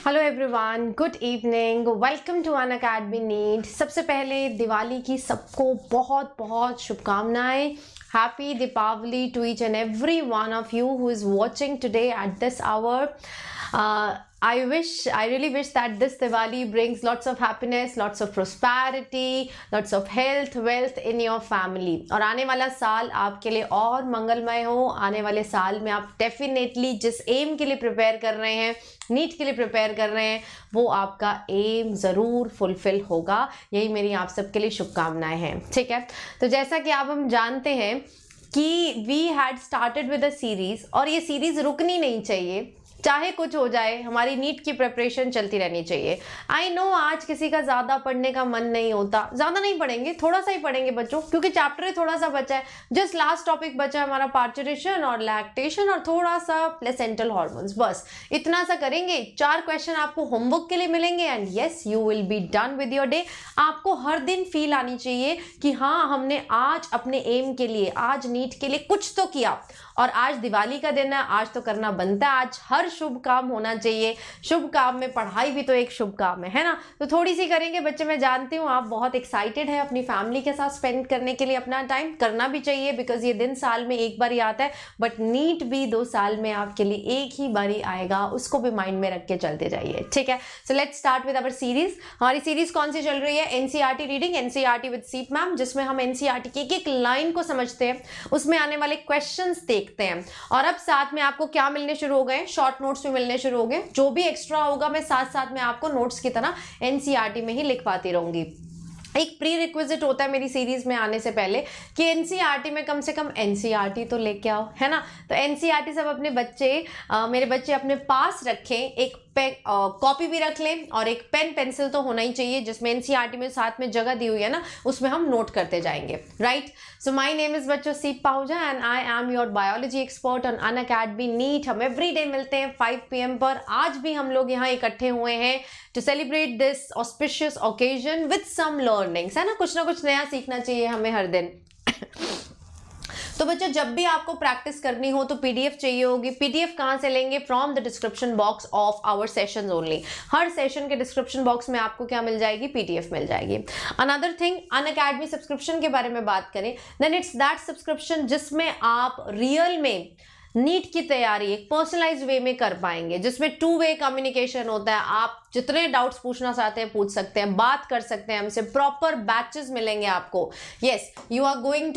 Hello everyone, good evening, welcome to Unacademy NEET. सबसे पहले दिवाली की सबको बहुत बहुत शुभकामनाएं। Happy Deepawali to each and every one of you who is watching today at this hour. I really wish that this Diwali brings lots of happiness, lots of prosperity, lots of health, wealth in your family. और आने वाला साल आपके लिए और मंगलमय हो। आने वाले साल में आप डेफिनेटली जिस एम के लिए प्रिपेयर कर रहे हैं, नीट के लिए प्रिपेयर कर रहे हैं, वो आपका एम ज़रूर फुलफिल होगा। यही मेरी आप सबके लिए शुभकामनाएं हैं। ठीक है, तो जैसा कि आप हम जानते हैं कि we had started with a series, और ये सीरीज़ रुकनी नहीं चाहिए। चाहे कुछ हो जाए, हमारी नीट की प्रिपरेशन चलती रहनी चाहिए। आई नो आज किसी का ज़्यादा पढ़ने का मन नहीं होता, ज़्यादा नहीं पढ़ेंगे, थोड़ा सा ही पढ़ेंगे बच्चों, क्योंकि चैप्टर ही थोड़ा सा बचा है। जस्ट लास्ट टॉपिक बचा है हमारा पार्चुरेशन और लैक्टेशन और थोड़ा सा प्लेसेंटल हार्मोन्स, बस इतना सा करेंगे। 4 क्वेश्चन आपको होमवर्क के लिए मिलेंगे and yes you will be done with your day. आपको हर दिन फील आनी चाहिए कि हाँ, हमने आज अपने एम के लिए, आज नीट के लिए कुछ तो किया, और आज दिवाली का दिन है, आज तो करना बनता है। आज हर शुभ काम होना चाहिए। शुभ काम में पढ़ाई भी तो एक शुभ काम है ना। तो थोड़ी सी करेंगे बच्चे। मैं जानती हूँ आप बहुत एक्साइटेड है अपनी फैमिली के साथ स्पेंड करने के लिए अपना टाइम। करना भी चाहिए बिकॉज ये दिन साल में एक बार ही आता है, बट नीट भी 2 साल में आपके लिए एक ही बार ही आएगा, उसको भी माइंड में रख के चलते जाइए। ठीक है, so let's start with our series. हमारी सीरीज कौन सी चल रही है? एनसीईआरटी रीडिंग, एनसीईआरटी विद सीप मैम, जिसमें हम एनसीईआरटी की एक एक लाइन को समझते हैं, उसमें आने वाले क्वेश्चंस देखते हैं। और अब साथ में आपको क्या मिलने शुरू हो गए? शॉर्ट नोट्स भी मिलने शुरू हो गए। जो भी एक्स्ट्रा होगा मैं साथ साथ में आपको नोट्स की तरह एनसीईआरटी में ही लिखवाती रहूंगी। एक प्री रिक्विजिट होता है मेरी सीरीज में आने से पहले कि एनसीईआरटी में कम से कम एनसीईआरटी तो लेके आओ, है ना। तो एनसीईआरटी सब अपने बच्चे, मेरे बच्चे अपने पास रखें। एक कॉपी भी रख लें और एक पेन पेंसिल तो होना ही चाहिए, जिसमें एनसीईआरटी में साथ में जगह दी हुई है ना, उसमें हम नोट करते जाएंगे। Right, so my name is बच्चों सीप Pahuja and I am your biology expert on Unacademy NEET. हम एवरीडे मिलते हैं 5 PM पर। आज भी हम लोग यहाँ इकट्ठे हुए हैं to celebrate this auspicious occasion with some learnings, है ना। कुछ ना कुछ नया सीखना चाहिए हमें हर दिन। तो बच्चों, जब भी आपको प्रैक्टिस करनी हो तो पीडीएफ चाहिए होगी। पीडीएफ कहाँ से लेंगे? From the description box of our sessions only. हर सेशन के डिस्क्रिप्शन बॉक्स में आपको क्या मिल जाएगी? पीडीएफ मिल जाएगी। Another thing, Unacademy subscription के बारे में बात करें, देन इट्स दैट सब्सक्रिप्शन जिसमें आप रियल में नीट की तैयारी एक पर्सनलाइज्ड वे में कर पाएंगे, जिसमें 2 वे कम्युनिकेशन होता है। आप जितने डाउट्स पूछना चाहते हैं पूछ सकते हैं, बात कर सकते हैं हमसे। प्रॉपर बैचेस मिलेंगे आपको। Yes, you are going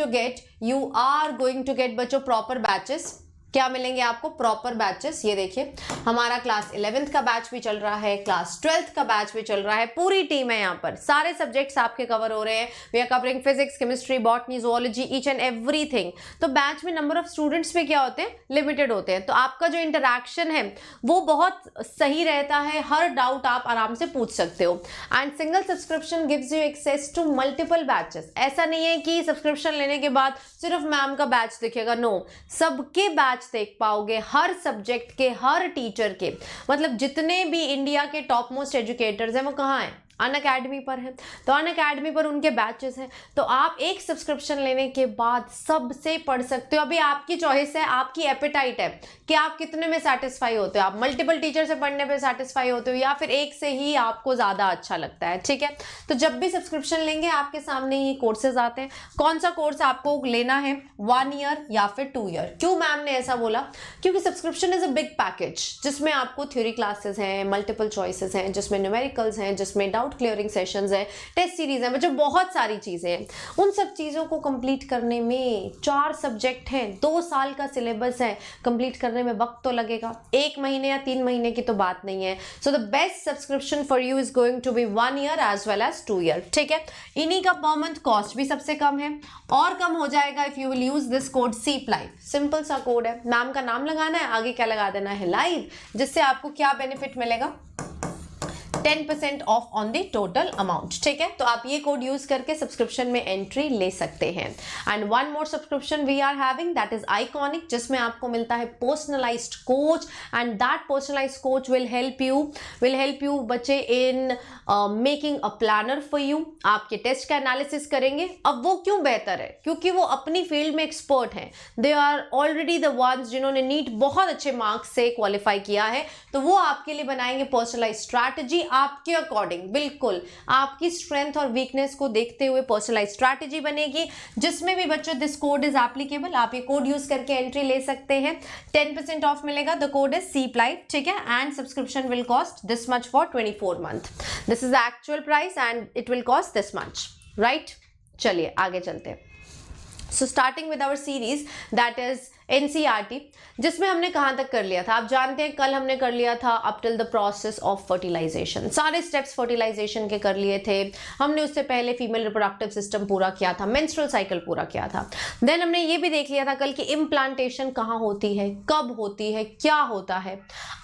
to get बच्चों प्रॉपर बैचेस। क्या मिलेंगे आपको? Proper batches. ये देखिए, हमारा क्लास 11th का बैच भी चल रहा है, क्लास 12th का बैच भी चल रहा है। पूरी टीम है यहाँ पर, सारे सब्जेक्ट्स आपके कवर हो रहे हैं। We are covering physics, chemistry, botany, zoology, each and everything. तो बैच में नंबर ऑफ स्टूडेंट्स भी क्या होते हैं? लिमिटेड होते हैं। तो आपका जो इंटरेक्शन है वो बहुत सही रहता है। हर डाउट आप आराम से पूछ सकते हो। And single subscription gives you access to multiple batches. ऐसा नहीं है कि सब्सक्रिप्शन लेने के बाद सिर्फ मैम का बैच दिखेगा। नो, सबके बैच देख पाओगे, हर सब्जेक्ट के, हर टीचर के। मतलब जितने भी इंडिया के टॉप मोस्ट एजुकेटर्स हैं वो कहाँ हैं? अन अकेडमी पर है। तो अन अकेडमी पर उनके बैचेस हैं। तो आप एक सब्सक्रिप्शन लेने के बाद सबसे पढ़ सकते हो। अभी आपकी चॉइस है, आपकी एपेटाइट है कि आप कितने में सेटिस्फाई होते हो। आप मल्टीपल टीचर से पढ़ने पे सेटिस्फाई होते हो या फिर एक से ही आपको ज़्यादा अच्छा लगता है। ठीक है, तो जब भी सब्सक्रिप्शन लेंगे आपके सामने ही कोर्सेज आते हैं। कौन सा कोर्स आपको लेना है? 1 ईयर या फिर 2 ईयर? क्यों मैम ने ऐसा बोला? क्योंकि subscription is a big package, जिसमें आपको थ्योरी क्लासेस हैं, मल्टीपल चॉइसेस हैं, जिसमें न्यूमेरिकल्स हैं, जिसमें डाउट क्लियरिंग सेशंस है, टेस्ट सीरीज है, मतलब बहुत सारी चीजें हैं। उन सब चीजों को कंप्लीट करने में 4 सब्जेक्ट हैं, 2 साल का सिलेबस है। कंप्लीट करने में वक्त तो लगेगा, 1 महीने या 3 महीने की तो बात नहीं है। So the best subscription for you is going to be 1 year as well as 2 year. ठीक है, इन्हीं का पर मंथ कॉस्ट भी सबसे कम है, और कम हो जाएगा if you will use this code सीप लाइव। सिंपल सा कोड है, मैम का नाम लगाना है, आगे क्या लगा देना है? लाइव। जिससे आपको क्या बेनिफिट मिलेगा? 10% off on the total amount. ठीक है, तो आप ये कोड यूज करके सब्सक्रिप्शन में एंट्री ले सकते हैं। And one more subscription we are having, that is iconic, जिसमें आपको मिलता है personalised coach, and that personalised coach will help you बच्चे in making a planner for you. आपके टेस्ट का एनालिसिस करेंगे। अब वो क्यों बेहतर है? क्योंकि वो अपनी फील्ड में एक्सपर्ट हैं, they are already the ones जिन्होंने नीट बहुत अच्छे मार्क्स से क्वालिफाई किया है, तो वो आपके लिए बनाएंगे पर्सनलाइज स्ट्रैटेजी आपके अकॉर्डिंग, बिल्कुल आपकी स्ट्रेंथ और वीकनेस को देखते हुए पर्सनलाइज स्ट्रैटेजी बनेगी, जिसमें भी बच्चों दिस कोड इज एप्लीकेबल। आप ये कोड यूज करके एंट्री ले सकते हैं, 10% ऑफ मिलेगा। द कोड इज CPLIVE, ठीक है, and subscription will cost this much for 24 month. This is the actual price and it will cost this much, right? चलिए आगे चलते हैं। So starting with our series that is NCERT, जिसमें हमने कहाँ तक कर लिया था? आप जानते हैं कल हमने कर लिया था up till the process of fertilization, सारे स्टेप्स फर्टिलाइजेशन के कर लिए थे हमने। उससे पहले फीमेल रिप्रोडक्टिव सिस्टम पूरा किया था, मेंस्ट्रुअल साइकिल पूरा किया था। देन हमने ये भी देख लिया था कल कि इम्प्लांटेशन कहाँ होती है, कब होती है, क्या होता है।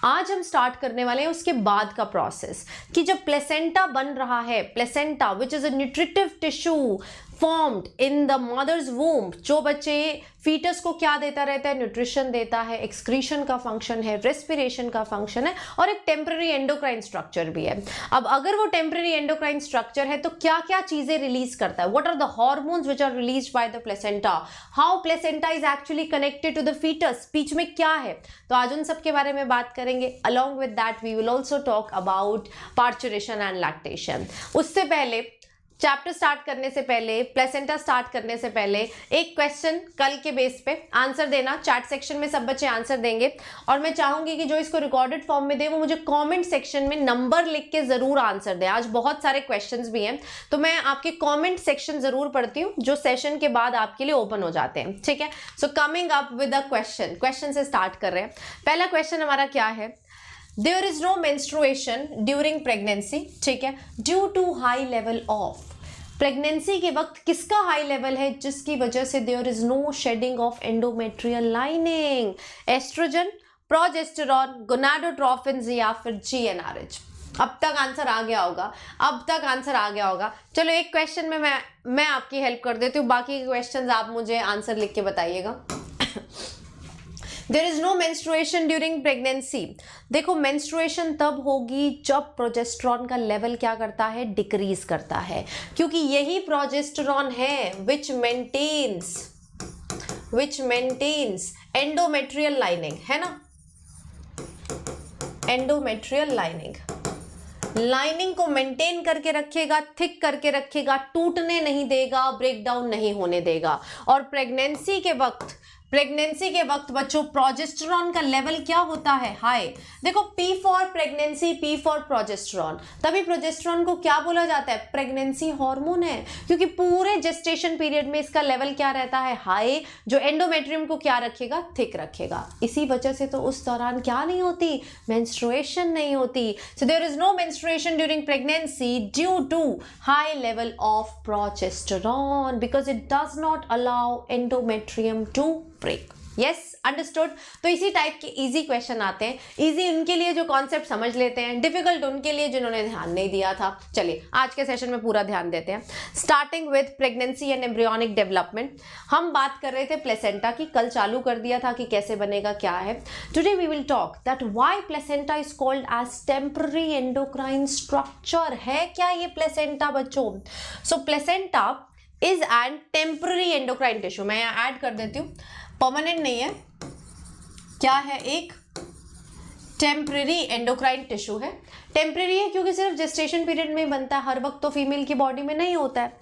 आज हम स्टार्ट करने वाले हैं उसके बाद का प्रोसेस, कि जब प्लेसेंटा बन रहा है, placenta which is a nutritive tissue formed in the mother's womb, जो बच्चे फीटस को क्या देता रहता है? न्यूट्रिशन देता है, एक्सक्रीशन का फंक्शन है, रेस्पिरेशन का फंक्शन है, और एक टेम्पररी एंडोक्राइन स्ट्रक्चर भी है। अब अगर वो टेम्पररी एंडोक्राइन स्ट्रक्चर है तो क्या क्या चीजें रिलीज करता है? What are the hormones which are released by the placenta? How placenta is actually connected to the fetus? बीच में क्या है? तो आज उन सब के बारे में बात करेंगे। Along with that we will also talk about parturition and lactation. उससे पहले चैप्टर स्टार्ट करने से पहले, प्लेसेंटा स्टार्ट करने से पहले, एक क्वेश्चन कल के बेस पे आंसर देना। चैट सेक्शन में सब बच्चे आंसर देंगे, और मैं चाहूंगी कि जो इसको रिकॉर्डेड फॉर्म में दे वो मुझे कमेंट सेक्शन में नंबर लिख के जरूर आंसर दे। आज बहुत सारे क्वेश्चंस भी हैं, तो मैं आपके कमेंट सेक्शन जरूर पढ़ती हूँ जो सेशन के बाद आपके लिए ओपन हो जाते हैं। ठीक है, so coming up with a question से स्टार्ट कर रहे हैं। पहला क्वेश्चन हमारा क्या है? There is no menstruation during pregnancy, ठीक है, due to high level of। Pregnancy के वक्त किसका हाई लेवल है जिसकी वजह से there is no shedding of endometrial lining? Oestrogen, progesterone, gonadotrophins या फिर GnRH? अब तक आंसर आ गया होगा। चलो एक क्वेश्चन में मैं आपकी हेल्प कर देती हूँ, बाकी के क्वेश्चंस आप मुझे आंसर लिख के बताइएगा। There is no menstruation during pregnancy। देखो मेंस्ट्रुएशन तब होगी जब प्रोजेस्टेरॉन का लेवल क्या करता है? डिक्रीज करता है, क्योंकि यही प्रोजेस्टेरॉन है विच मेंटेन्स एंडोमेट्रियल लाइनिंग, है ना? एंडोमेट्रियल लाइनिंग को मेंटेन करके रखेगा, थिक करके रखेगा, टूटने नहीं देगा, ब्रेक डाउन नहीं होने देगा। और प्रेगनेंसी के वक्त बच्चों प्रोजेस्टेरॉन का लेवल क्या होता है? हाई। देखो P for pregnancy, P for progesterone, तभी प्रोजेस्टेरॉन को क्या बोला जाता है? प्रेगनेंसी हार्मोन है, क्योंकि पूरे जेस्टेशन पीरियड में इसका लेवल क्या रहता है? हाई, जो एंडोमेट्रियम को क्या रखेगा? थिक रखेगा। इसी वजह से तो उस दौरान क्या नहीं होती? मेंस्ट्रुएशन नहीं होती। So there is no menstruation during pregnancy due to high level of progesterone, because it does not allow endometrium to break. Yes, understood. तो इसी टाइप के इजी क्वेश्चन आते हैं, इजी उनके लिए जो कॉन्सेप्ट समझ लेते हैं, डिफिकल्ट उनके लिए जिन्होंने ध्यान नहीं दिया था। चलिए आज के सेशन में पूरा ध्यान देते हैं। Starting with pregnancy and embryonic development. हम बात कर रहे थे प्लेसेंटा की, कल चालू कर दिया था कि कैसे बनेगा, क्या है। Today we will talk that why placenta is called as temporary endocrine structure. है क्या ये प्लेसेंटा बच्चों? So placenta is an temporary endocrine tissue. मैं यहाँ ऐड कर देती हूँ, परमानेंट नहीं है, क्या है? एक टेम्पररी एंडोक्राइन टिश्यू है। टेम्पररी है क्योंकि सिर्फ जेस्टेशन पीरियड में ही बनता है, हर वक्त तो फीमेल की बॉडी में नहीं होता है।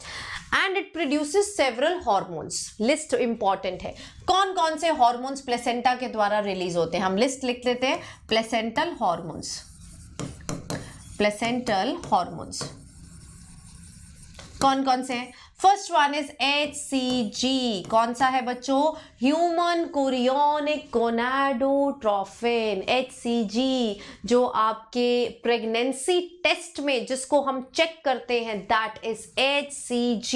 And it produces several hormones. List important है, कौन कौन से हार्मोन्स प्लेसेंटा के द्वारा रिलीज होते हैं? हम लिस्ट लिख लेते हैं। प्लेसेंटल हार्मोन्स कौन कौन से हैं? First one is HCG. कौन सा है बच्चों? ह्यूमन कोरियोनिक गोनाडोट्रोफिन, HCG, जो आपके प्रेगनेंसी टेस्ट में जिसको हम चेक करते हैं, that is HCG.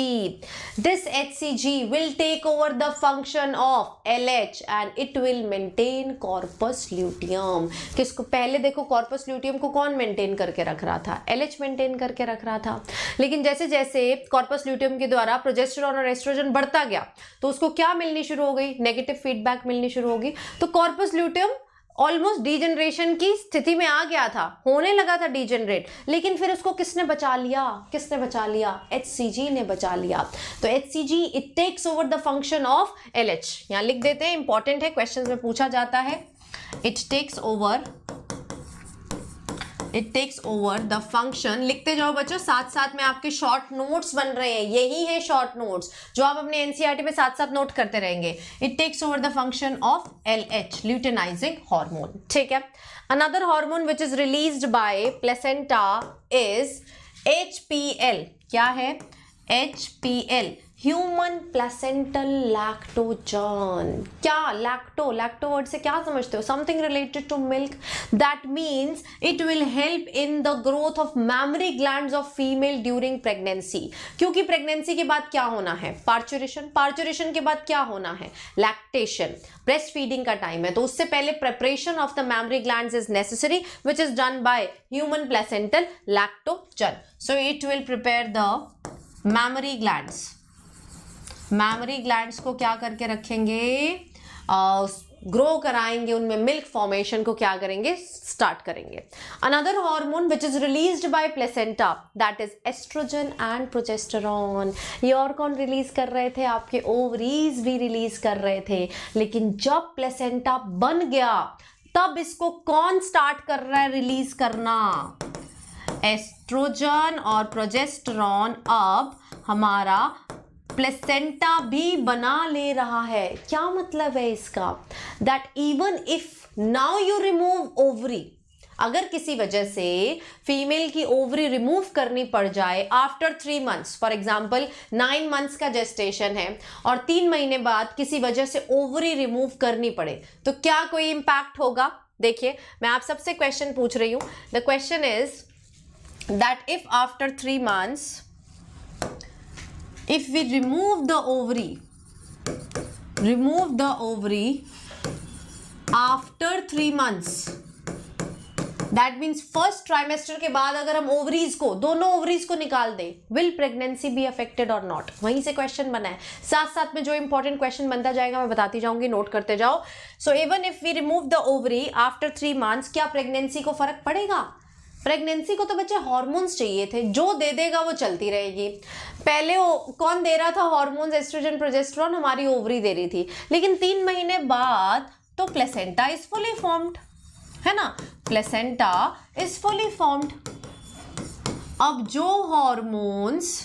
This HCG will take over the function of LH and it will maintain corpus luteum. किसको? पहले देखो कॉर्पस ल्यूटियम को कौन मेंटेन करके रख रहा था? LH मेंटेन करके रख रहा था. लेकिन जैसे जैसे कॉर्पस ल्यूटियम के द्वारा प्रोजेस्टेरॉन और एस्ट्रोजन बढ़ता गया तो उसको क्या मिलनी शुरू हो गई? नेगेटिव फीडबैक मिलनी शुरू होगी. तो कॉर्पस ल्यूटियम ऑलमोस्ट डीजनरेशन की स्थिति में आ गया था, होने लगा था डीजनरेट. लेकिन फिर उसको किसने बचा लिया? किसने बचा लिया? HCG ने बचा लिया. तो HCG it takes over the function of LH. यहां लिख देते हैं, इंपॉर्टेंट है, क्वेश्चंस में पूछा जाता है. It takes over the function. लिखते जाओ बच्चों, साथ साथ में आपके शॉर्ट नोट्स बन रहे हैं. यही है शॉर्ट नोट्स जो आप अपने NCERT में साथ साथ नोट करते रहेंगे. It takes over the function of LH, luteinizing hormone. ठीक है. Another hormone which is released by placenta is HPL. क्या है? HPL, human placental lactogen. क्या? लैक्टो वर्ड से क्या समझते हो? Something related to milk. That means it will help in the growth of mammary glands of female during pregnancy. क्योंकि pregnancy के बाद क्या होना है? पार्चुरेशन. पार्चुरेशन के बाद क्या होना है? लैक्टेशन. ब्रेस्ट फीडिंग का टाइम है, तो उससे पहले preparation of the memory glands is necessary which is done by human placental lactogen. So it will prepare the memory glands. Memory glands को क्या करके रखेंगे? ग्रो कराएंगे, उनमें मिल्क फॉर्मेशन को क्या करेंगे? स्टार्ट करेंगे. Another hormone which is released by placenta, that is oestrogen and progesterone. ये और कौन रिलीज कर रहे थे? आपके ओवरीज भी रिलीज कर रहे थे. लेकिन जब प्लेसेंटा बन गया तब इसको कौन स्टार्ट कर रहा है रिलीज करना? एस्ट्रोजन और प्रोजेस्टेरॉन अब हमारा प्लेसेंटा भी बना ले रहा है. क्या मतलब है इसका? That even if now you remove ovary, अगर किसी वजह से फीमेल की ओवरी रिमूव करनी पड़ जाए after 3 months, for example 9 months का जेस्टेशन है और 3 महीने बाद किसी वजह से ओवरी रिमूव करनी पड़े, तो क्या कोई इंपैक्ट होगा? देखिए, मैं आप सबसे क्वेश्चन पूछ रही हूं. The question is that if after 3 months, if we remove the ovary after 3 months, that means first trimester के बाद अगर हम ओवरीज को, दोनों ओवरीज को निकाल दें, विल प्रेगनेंसी बी अफेक्टेड और नॉट? वहीं से क्वेश्चन बना है. साथ साथ में जो इंपॉर्टेंट क्वेश्चन बनता जाएगा मैं बताती जाऊंगी, नोट करते जाओ. So even if we remove the ovary after 3 months, क्या प्रेगनेंसी को फर्क पड़ेगा? प्रेगनेंसी को तो बच्चे हार्मोन्स चाहिए थे, जो दे देगा वो चलती रहेगी. पहले कौन दे रहा था हार्मोन्स? एस्ट्रोजन प्रोजेस्टेरॉन, हमारी ओवरी दे रही थी. लेकिन 3 महीने बाद तो प्लेसेंटा इज फुली फॉर्म्ड, है ना? Placenta is fully formed. अब जो हार्मोन्स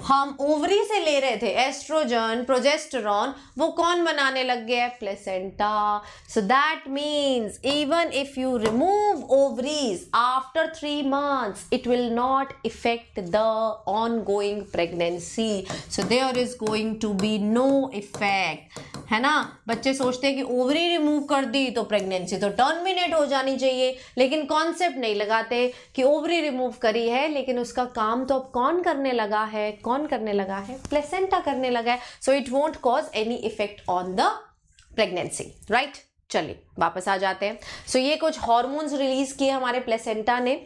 हम ओवरी से ले रहे थे, एस्ट्रोजन प्रोजेस्टेरॉन, वो कौन बनाने लग गया है? Placenta. So that means even if you remove ovaries after 3 months, it will not affect the ongoing pregnancy. So there is going to be no effect, है ना? बच्चे सोचते हैं कि ओवरी रिमूव कर दी तो प्रेगनेंसी तो टर्मिनेट हो जानी चाहिए, लेकिन कॉन्सेप्ट नहीं लगाते कि ओवरी रिमूव करी है लेकिन उसका काम तो अब कौन करने लगा है? कौन करने लगा है? प्लेसेंटा करने लगा है. So it won't cause any effect on the pregnancy. Right, चलिए वापस आ जाते हैं. सो ये कुछ हार्मोन्स रिलीज किए हमारे प्लेसेंटा ने,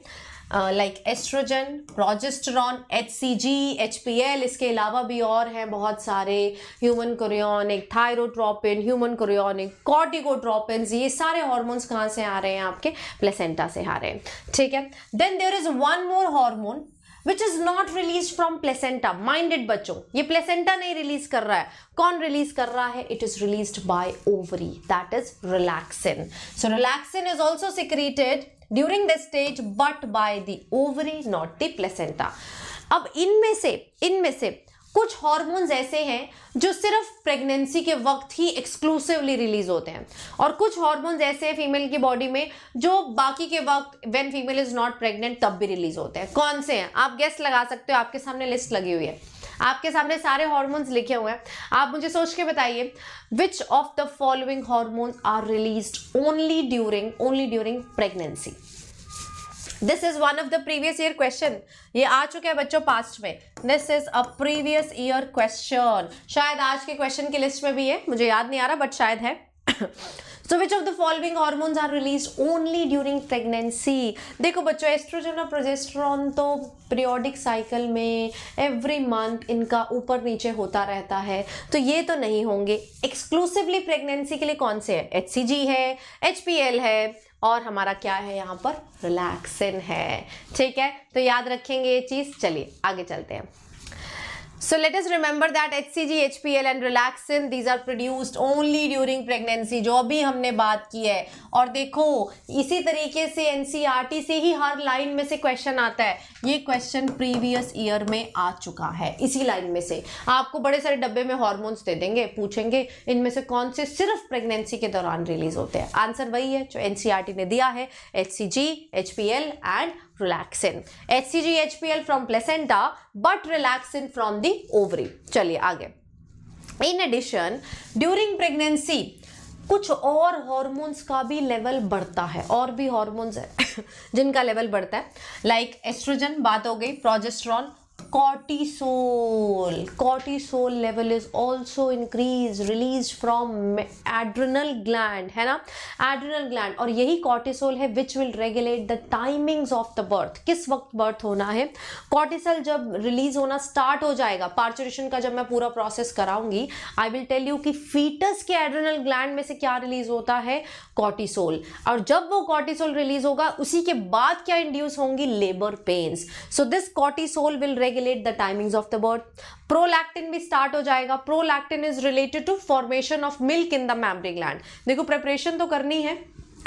like oestrogen, progesterone, HCG, HPL. इसके अलावा भी और हैं बहुत सारे, human chorionic, thyrotropin, human chorionic, corticotropin. ये सारे हार्मोन्स कहाँ से आ रहे हैं? आपके प्लेसेंटा से आ रहे हैं. ठीक है. Then there is one more hormone which is not release from placenta. Minded बच्चों, ये प्लेसेंटा नहीं रिलीज कर रहा है. कौन रिलीज कर रहा है? It is released bye ovary, that is relaxin. So relaxin is also secreted during this stage but by the ovary, not the placenta. अब इनमें से कुछ हार्मोन्स ऐसे हैं जो सिर्फ प्रेगनेंसी के वक्त ही एक्सक्लूसिवली रिलीज होते हैं, और कुछ हार्मोन्स ऐसे हैं फीमेल की बॉडी में जो बाकी के वक्त when female is not pregnant तब भी रिलीज होते हैं. कौन से हैं? आप गेस लगा सकते हो, आपके सामने लिस्ट लगी हुई है. आपके सामने सारे हॉर्मोन्स लिखे हुए हैं, आप मुझे सोच के बताइए which of the following hormones are released only during pregnancy. This is one of the previous year question, ये आ चुके हैं बच्चों पास्ट में। This is a previous year question, शायद आज के क्वेश्चन की लिस्ट में भी है, मुझे याद नहीं आ रहा बट शायद है। So which of the following hormones are released only during pregnancy? देखो बच्चों, एस्ट्रोजन और प्रोजेस्टेरॉन तो पीरियोडिक साइकिल में एवरी मंथ इनका ऊपर नीचे होता रहता है, तो ये तो नहीं होंगे। एक्सक्लूसिवली प्रेगनेंसी के लिए कौन से है? HCG है, HPL है, और हमारा क्या है यहाँ पर? रिलैक्सिन है। ठीक है, तो याद रखेंगे ये चीज। चलिए आगे चलते हैं। So let us remember that HCG, HPL and relaxin, these are produced only during pregnancy, जो अभी हमने बात की है। और देखो इसी तरीके से NCERT से ही हर लाइन में से क्वेश्चन आता है, ये क्वेश्चन प्रीवियस ईयर में आ चुका है। इसी लाइन में से आपको बड़े सारे डब्बे में हॉर्मोन्स दे देंगे, पूछेंगे इनमें से कौन से सिर्फ प्रेगनेंसी के दौरान रिलीज होते हैं। आंसर वही है जो NCERT ने दिया है, HCG, HPL and relaxin। HCG, HPL from placenta but relaxin from the ovary। चलिए आगे। In addition, during pregnancy कुछ और हॉर्मोन्स का भी लेवल बढ़ता है, और भी हॉर्मोन्स है जिनका लेवल बढ़ता है, लाइक एस्ट्रोजन बात हो गई, progesterone, cortisol level is also increased, released from adrenal gland, है ना, adrenal gland। और यही cortisol है which will regulate the timings of the birth, किस वक्त बर्थ होना है। cortisol जब रिलीज होना स्टार्ट हो जाएगा, पार्चुरेशन का जब मैं पूरा प्रोसेस कराऊंगी, आई विल टेल यू कि फीटस के एड्रेनल ग्लैंड में से क्या रिलीज होता है? cortisol। और जब वो cortisol रिलीज होगा उसी के बाद क्या इंड्यूस होंगी? Labour pains. So this cortisol will regulate the timings of the birth। Prolactin भी स्टार्ट हो जाएगा। Prolactin is related to formation of milk in the mammary gland. देखो प्रिपरेशन तो करनी है,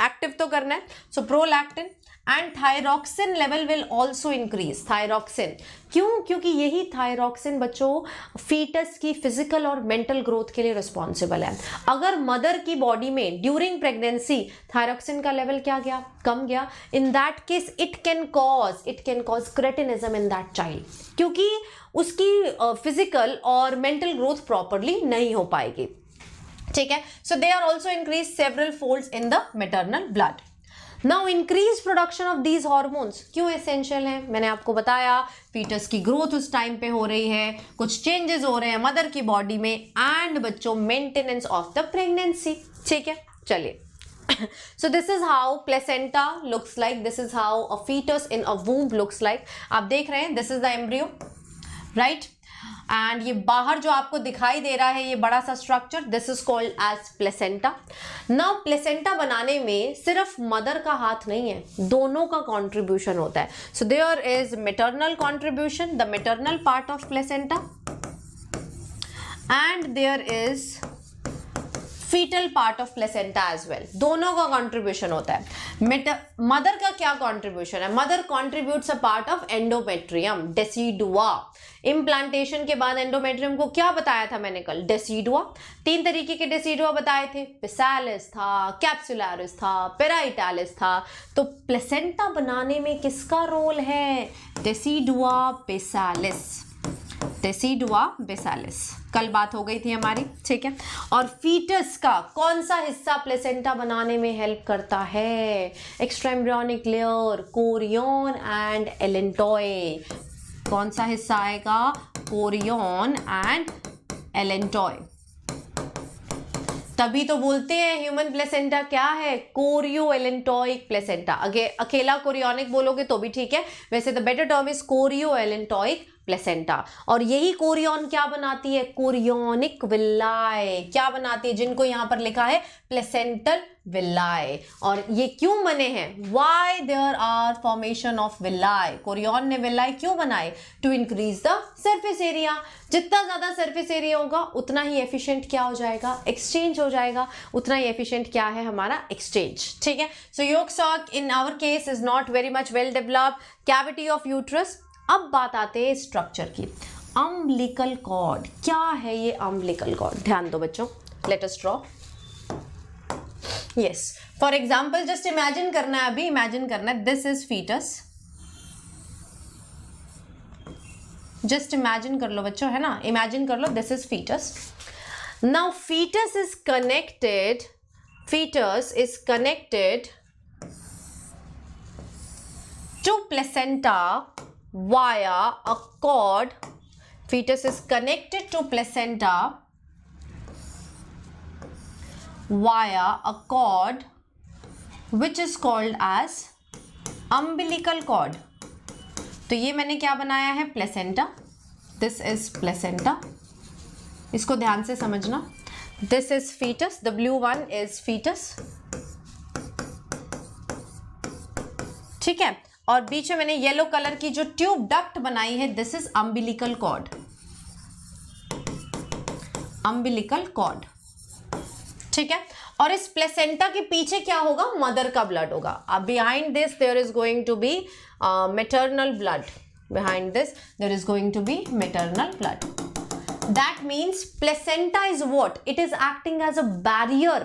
एक्टिव तो करना है। So prolactin and thyroxine level will also increase. Thyroxine क्यों? क्योंकि यही थायरॉक्सिन बच्चों फीटस की फिजिकल और मेंटल ग्रोथ के लिए रिस्पॉन्सिबल है। अगर मदर की बॉडी में ड्यूरिंग प्रेगनेंसी थायरॉक्सिन का लेवल क्या गया? कम गया, in that case it can cause cretinism in that child, क्योंकि उसकी फिजिकल और मेंटल ग्रोथ प्रॉपरली नहीं हो पाएगी। ठीक है, so they are also increase several folds in the maternal blood. Now increase production of these hormones क्यों essential है? मैंने आपको बताया फीटस की ग्रोथ उस टाइम पे हो रही है, कुछ चेंजेस हो रहे हैं मदर की बॉडी में, एंड बच्चों मेंटेनेंस ऑफ द प्रेगनेंसी। ठीक है, चलिए। So this is how placenta looks like, this is how a fetus in a womb looks like। आप देख रहे हैं, this is the embryo, right? And ये बाहर जो आपको दिखाई दे रहा है ये बड़ा सा structure, this is called as placenta. Now placenta बनाने में सिर्फ मदर का हाथ नहीं है, दोनों का कंट्रीब्यूशन होता है। So there is maternal contribution, the maternal part of placenta, and there is foetal part of placenta as well. दोनों का कंट्रीब्यूशन होता है। मदर का क्या कंट्रीब्यूशन है? Mother contributes a part of endometrium, decidua. Implantation के बाद एंडोमेट्रियम को क्या बताया था मैंने कल? डेसिडुआ। 3 तरीके के डेसिडुआ बताए थे, पिसैलिस था, कैप्सुलैरिस था, पेराइटालिस था। तो प्लेसेंटा बनाने में किसका रोल है? Decidua बेसालिस, decidua बेसालिस। कल बात हो गई थी हमारी, ठीक है। और फीटस का कौन सा हिस्सा प्लेसेंटा बनाने में हेल्प करता है? Extra embryonic layer, chorion and allantois. कौन सा हिस्सा आएगा? Chorion and allantois. तभी तो बोलते हैं ह्यूमन प्लेसेंटा क्या है? Chorio allantoic placenta. अकेला कोरियोनिक बोलोगे तो भी ठीक है, वैसे the better term is chorio allantoic placenta. और यही कोरियन क्या बनाती है? Chorionic villi. क्या बनाती है? जिनको यहां पर लिखा है प्लेसेंटल विलाई। और ये क्यों बने हैं? Why there are formation of villi? Chorion ने विलाई क्यों बनाए? To increase the surface area. जितना ज्यादा सरफेस एरिया होगा उतना ही एफिशिएंट क्या हो जाएगा? एक्सचेंज हो जाएगा। उतना ही एफिशिएंट क्या है हमारा? एक्सचेंज। ठीक है। So yolk sac in our case is not very much well developed. Cavity of uterus. अब बात आते हैं स्ट्रक्चर की। Umbilical cord. क्या है ये अम्बिलिकल कॉर्ड? ध्यान दो बच्चों, let us draw. Yes, for example just imagine करना है, अभी इमेजिन करना है, this is fetus, just imagine कर लो बच्चों, है ना, इमेजिन कर लो this is fetus. Now fetus is connected to placenta via a cord. Fetus is connected to placenta via a cord which is called as umbilical cord. तो ये मैंने क्या बनाया है, प्लेसेंटा. दिस इज प्लेसेंटा, इसको ध्यान से समझना. This is foetus, the blue one is foetus, ठीक है. और बीच में मैंने येलो कलर की जो ट्यूब डक्ट बनाई है, this is umbilical cord. Umbilical cord, ठीक है. और इस प्लेसेंटा के पीछे क्या होगा, मदर का ब्लड होगा. अब behind this there is going to be maternal blood. Behind this there is going to be maternal blood. That means placenta is what? It is acting as a barrier.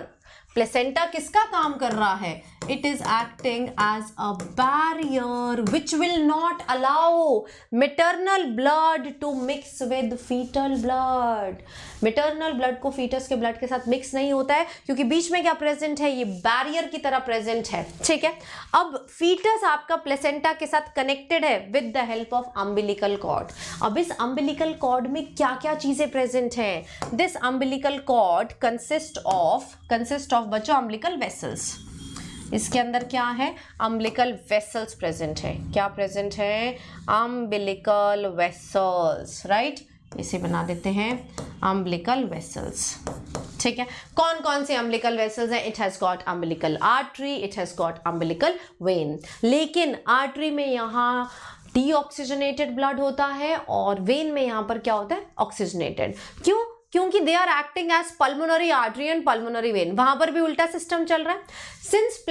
Placenta किसका काम कर रहा है? It is acting as a barrier which will not allow maternal blood to mix with fetal blood. maternal blood को fetus के blood के साथ mix नहीं होता है क्योंकि बीच में क्या प्रेजेंट है, ये बैरियर की तरह प्रेजेंट है, ठीक है. अब फीटस आपका प्लेसेंटा के साथ कनेक्टेड है with the help of umbilical cord. अब इस अम्बिलिकल कॉर्ड में क्या क्या चीजें प्रेजेंट हैं? This umbilical cord consist of बच्चों अम्बिलिकल वेसल्स. इसके अंदर क्या है, अम्बिलिकल वेसल्स प्रेजेंट है. क्या प्रेजेंट है? Umbilical vessels, right. इसे बना देते हैं अम्बिलिकल वेसल्स, ठीक है. कौन कौन से अम्बिलिकल वेसल्स हैं? It has got umbilical artery, it has got umbilical when. लेकिन आर्टरी में यहाँ डीऑक्सीजनेटेड ब्लड होता है और वेन में यहाँ पर क्या होता है, ऑक्सीजनेटेड. क्यों? क्योंकि they are acting as pulmonary artery and pulmonary vein. वहां पर भी उल्टा सिस्टम चल रहा है. सिंस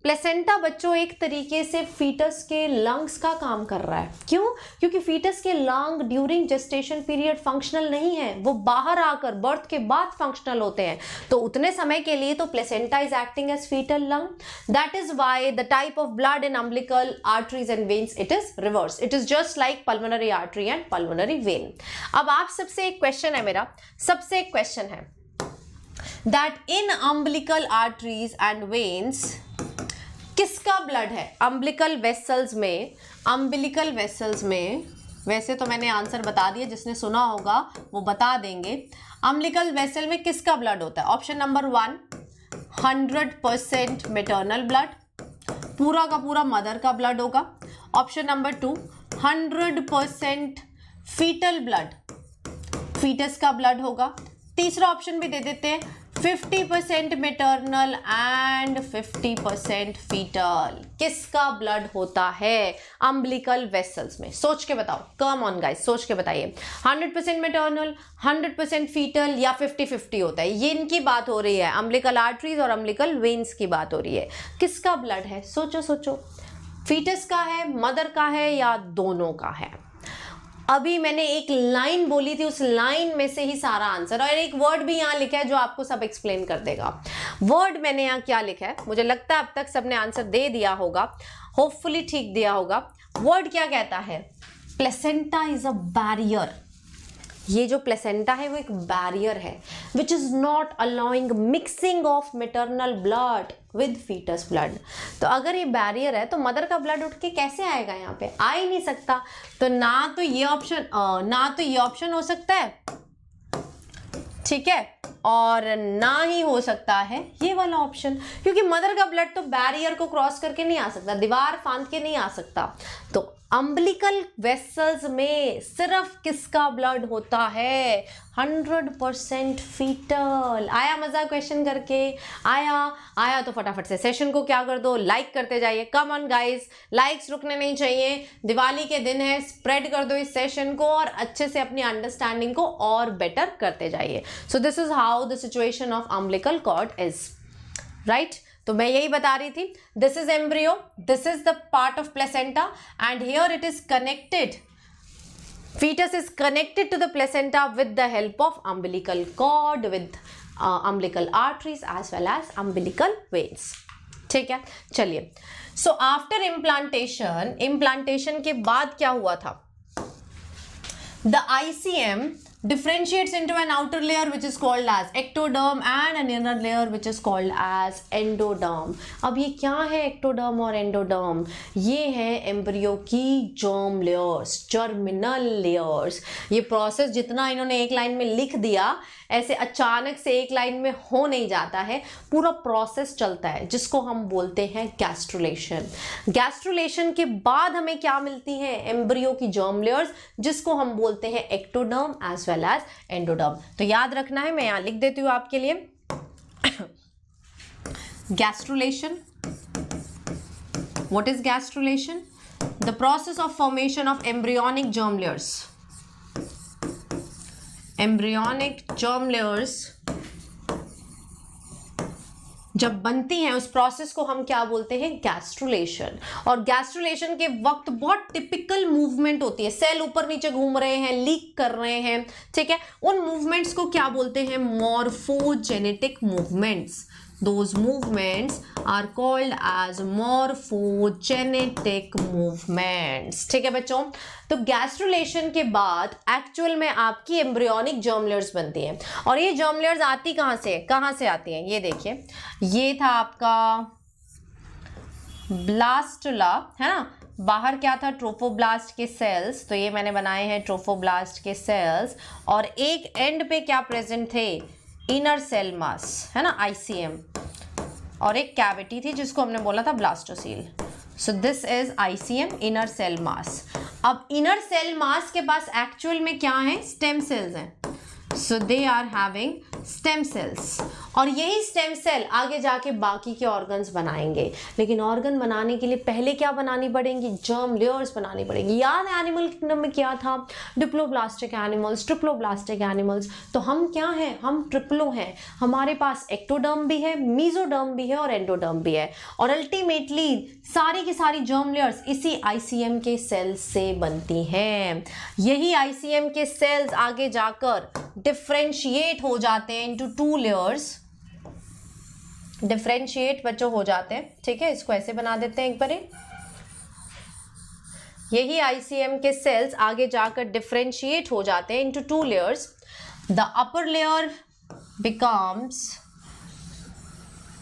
प्लेसेंटा बच्चों एक तरीके से फीटस के लंग्स का काम कर रहा है. क्यों? क्योंकि फीटस के lung during gestation period functional नहीं है, वो बाहर आकर बर्थ के बाद फंक्शनल होते हैं. तो उतने समय के लिए तो placenta is acting as foetal lung. That is why the type of blood in umbilical arteries and veins it is reverse. It is just like pulmonary artery and pulmonary vein. अब आप सबसे एक क्वेश्चन है, मेरा सबसे एक question है that in umbilical arteries and veins किसका ब्लड है? अम्बिलिकल वेसल्स में वैसे तो मैंने आंसर बता दिया, जिसने सुना होगा वो बता देंगे. अम्बिलिकल वेसल में किसका ब्लड होता है? ऑप्शन नंबर 1 100% मेटर्नल ब्लड, पूरा का पूरा मदर का ब्लड होगा. Option number 2 100% foetal blood, foetus का ब्लड होगा. तीसरा ऑप्शन भी दे देते हैं 50% मेटर्नल एंड 50% फीटल. किसका ब्लड होता है अम्बिलिकल वेसल्स में? सोच के बताओ, कम ऑन गाइस, सोच के बताइए. 100% मेटर्नल, 100% फीटल या 50-50 होता है? ये इनकी बात हो रही है, अम्बिलिकल आर्टरीज और अम्बिलिकल वेन्स की बात हो रही है. किसका ब्लड है? सोचो सोचो. फीटस का है, मदर का है या दोनों का है? अभी मैंने एक लाइन बोली थी, उस लाइन में से ही सारा आंसर. और एक वर्ड भी यहाँ लिखा है जो आपको सब एक्सप्लेन कर देगा. वर्ड मैंने यहाँ क्या लिखा है, मुझे लगता है अब तक सबने आंसर दे दिया होगा, होपफुली ठीक दिया होगा. वर्ड क्या कहता है? Placenta is a barrier. ये जो प्लेसेंटा है वो एक बैरियर है which is not allowing mixing of maternal blood with foetus blood. तो अगर ये बैरियर है तो मदर का ब्लड उठ के कैसे आएगा? यहाँ पे आ ही नहीं सकता. तो ना तो ये ऑप्शन हो सकता है, ठीक है, और ना ही हो सकता है ये वाला ऑप्शन, क्योंकि मदर का ब्लड तो बैरियर को क्रॉस करके नहीं आ सकता, दीवार फांद के नहीं आ सकता. तो अम्बिलिकल वेसल्स में सिर्फ किसका ब्लड होता है? 100% फीटल. आया मजा क्वेश्चन करके? आया तो फटाफट से सेशन को क्या कर दो, लाइक करते जाइए. कम ऑन गाइस, लाइक्स रुकने नहीं चाहिए. दिवाली के दिन है, स्प्रेड कर दो इस सेशन को और अच्छे से अपनी अंडरस्टैंडिंग को और बेटर करते जाइए. So this is how the situation of umbilical cord is, right. तो मैं यही बता रही थी, this is embryo, this is the part of placenta and here it is connected. fetus is connected to the placenta with the help of umbilical cord, with umbilical arteries as well as umbilical veins. ठीक है, चलिए. So after implantation के बाद क्या हुआ था? The ICM differentiates into an outer layer which is called as ectoderm and an inner layer which is called as endoderm. अब ये क्या है ectoderm और endoderm? ये है एम्ब्रियो की germ layers, germinal layers. ये प्रोसेस जितना इन्होंने एक लाइन में लिख दिया ऐसे अचानक से एक लाइन में हो नहीं जाता है, पूरा प्रोसेस चलता है जिसको हम बोलते हैं गैस्ट्रुलेशन. गैस्ट्रुलेशन के बाद हमें क्या मिलती है? एम्ब्रियो की जर्म लेयर्स जिसको हम बोलते हैं ectoderm as well as endoderm. तो याद रखना है, मैं यहां लिख देती हूं आपके लिए. Gastrulation, what is gastrulation? The process of formation of embryonic germ layers. Embryonic germ layers जब बनती हैं उस प्रोसेस को हम क्या बोलते हैं? गैस्ट्रुलेशन. और गैस्ट्रुलेशन के वक्त बहुत टिपिकल मूवमेंट होती है. सेल ऊपर नीचे घूम रहे हैं, लीक कर रहे हैं, ठीक है. उन मूवमेंट्स को क्या बोलते हैं? Morphogenetic movements. Those movements are called as morphogenetic movements. ठीक है बच्चों. तो गैस्ट्रुलेशन के बाद एक्चुअल में आपकी एम्ब्रियोनिक जर्म लेयर्स बनती हैं. और ये जर्म लेयर्स आती कहाँ से? कहाँ से आती हैं? ये देखिए, ये था आपका ब्लास्टुला, है ना. बाहर क्या था? ट्रोफोब्लास्ट के सेल्स. तो ये मैंने बनाए हैं ट्रोफोब्लास्ट के सेल्स. और एक एंड पे क्या प्रेजेंट थे? इनर सेल मास, है ना, ICM. और एक कैविटी थी जिसको हमने बोला था blastocoel. So this is ICM, inner cell mass. अब इनर सेल मास के पास एक्चुअल में क्या है? स्टेम सेल्स हैं. So they are having stem cells. और यही स्टेम सेल आगे जाके बाकी के ऑर्गन्स बनाएंगे. लेकिन ऑर्गन बनाने के लिए पहले क्या बनानी पड़ेंगी? जर्म लेयर्स बनानी पड़ेंगी. याद है एनिमल किंगडम में क्या था? Diploblastic animals, triploblastic animals. तो हम क्या हैं? हम ट्रिप्लो हैं. हमारे पास एक्टोडर्म भी है, मीजोडर्म भी है और एंडोडर्म भी है. और अल्टीमेटली सारी की सारी जर्म लेयर्स इसी ICM के सेल्स से बनती हैं. यही ICM के सेल्स आगे जाकर डिफरेंशिएट हो जाते हैं इनटू 2 लेयर्स. डिफरेंशिएट बच्चों हो जाते हैं, ठीक है. इसको ऐसे बना देते हैं एक बार. यही ICM के सेल्स आगे जाकर डिफरेंशिएट हो जाते हैं into 2 layers. The upper layer becomes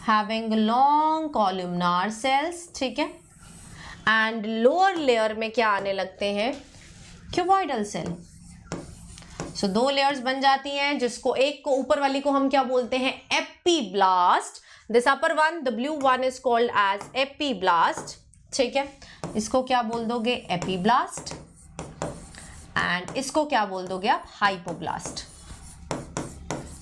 having long columnar sales, ठीक है. एंड लोअर लेयर में क्या आने लगते हैं? Cuboidal cell. सो 2 लेयर्स बन जाती हैं जिसको एक को ऊपर वाली को हम क्या बोलते हैं? Epiblast. This upper one, the blue one is called as epiblast, ठीक है. इसको क्या बोल दोगे? एपीब्लास्ट. एंड इसको क्या बोल दोगे आप? हाइपोब्लास्ट.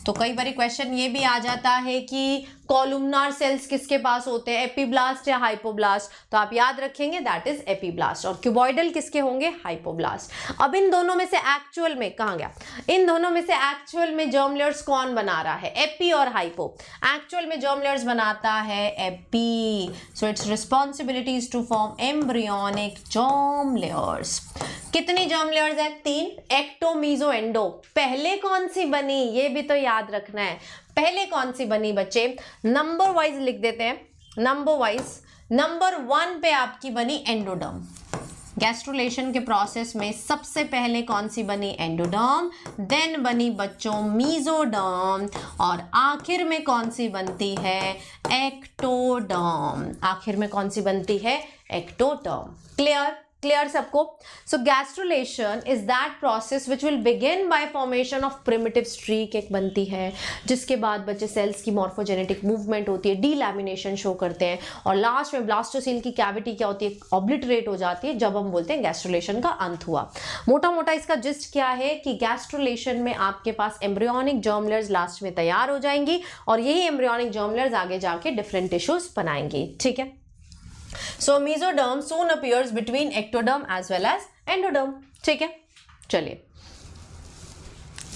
तो कई बार क्वेश्चन ये भी आ जाता है कि कॉलमनार सेल्स किसके पास होते हैं? एपीब्लास्ट या हाइपोब्लास्ट. तो आप याद रखेंगे दैट इज एपीब्लास्ट. और क्यूबॉइडल किसके होंगे? हाइपोब्लास्ट. अब इन दोनों में से एक्चुअल में कहाँ गया? इन दोनों में से एक्चुअल में जर्म लेयर्स कौन बना रहा है? एपी और हाइपो. एक्चुअल में जर्म लेयर्स बनाता है AP. So its responsibilities to form embryonic germ layers. कितनी जर्म लेयर्स है? 3. Ecto, meso, endo. पहले कौन सी बनी ये भी तो याद रखना है. पहले कौन सी बनी बच्चे? नंबर वाइज लिख देते हैं. नंबर वाइज नंबर 1 पे आपकी बनी एंडोडर्म. गैस्ट्रुलेशन के प्रोसेस में सबसे पहले कौन सी बनी? एंडोडर्म. देन बनी बच्चों मीजोडर्म. और आखिर में कौन सी बनती है? एक्टोडर्म. आखिर में कौन सी बनती है? एक्टोडर्म. क्लियर? क्लियर सबको? So gastrulation is that process which will begin by formation of primitive streak एक बनती है, जिसके बाद बच्चे सेल्स की मॉर्फोजेनेटिक मूवमेंट होती है, डीलैमिनेशन शो करते हैं और लास्ट में ब्लास्टोसील की कैविटी क्या होती है? ऑब्लिटरेट हो जाती है, जब हम बोलते हैं गैस्ट्रुलेशन का अंत हुआ. मोटा मोटा इसका जिस्ट क्या है कि गैस्ट्रुलेशन में आपके पास एम्ब्रियोनिक जर्म लेयर्स लास्ट में तैयार हो जाएंगी और यही एम्ब्रियोनिक जर्म लेयर्स आगे जाके डिफरेंट टिश्यूज बनाएंगी. ठीक है. So mesoderm soon appears between ectoderm as well as endoderm. ठीक है. चलिए,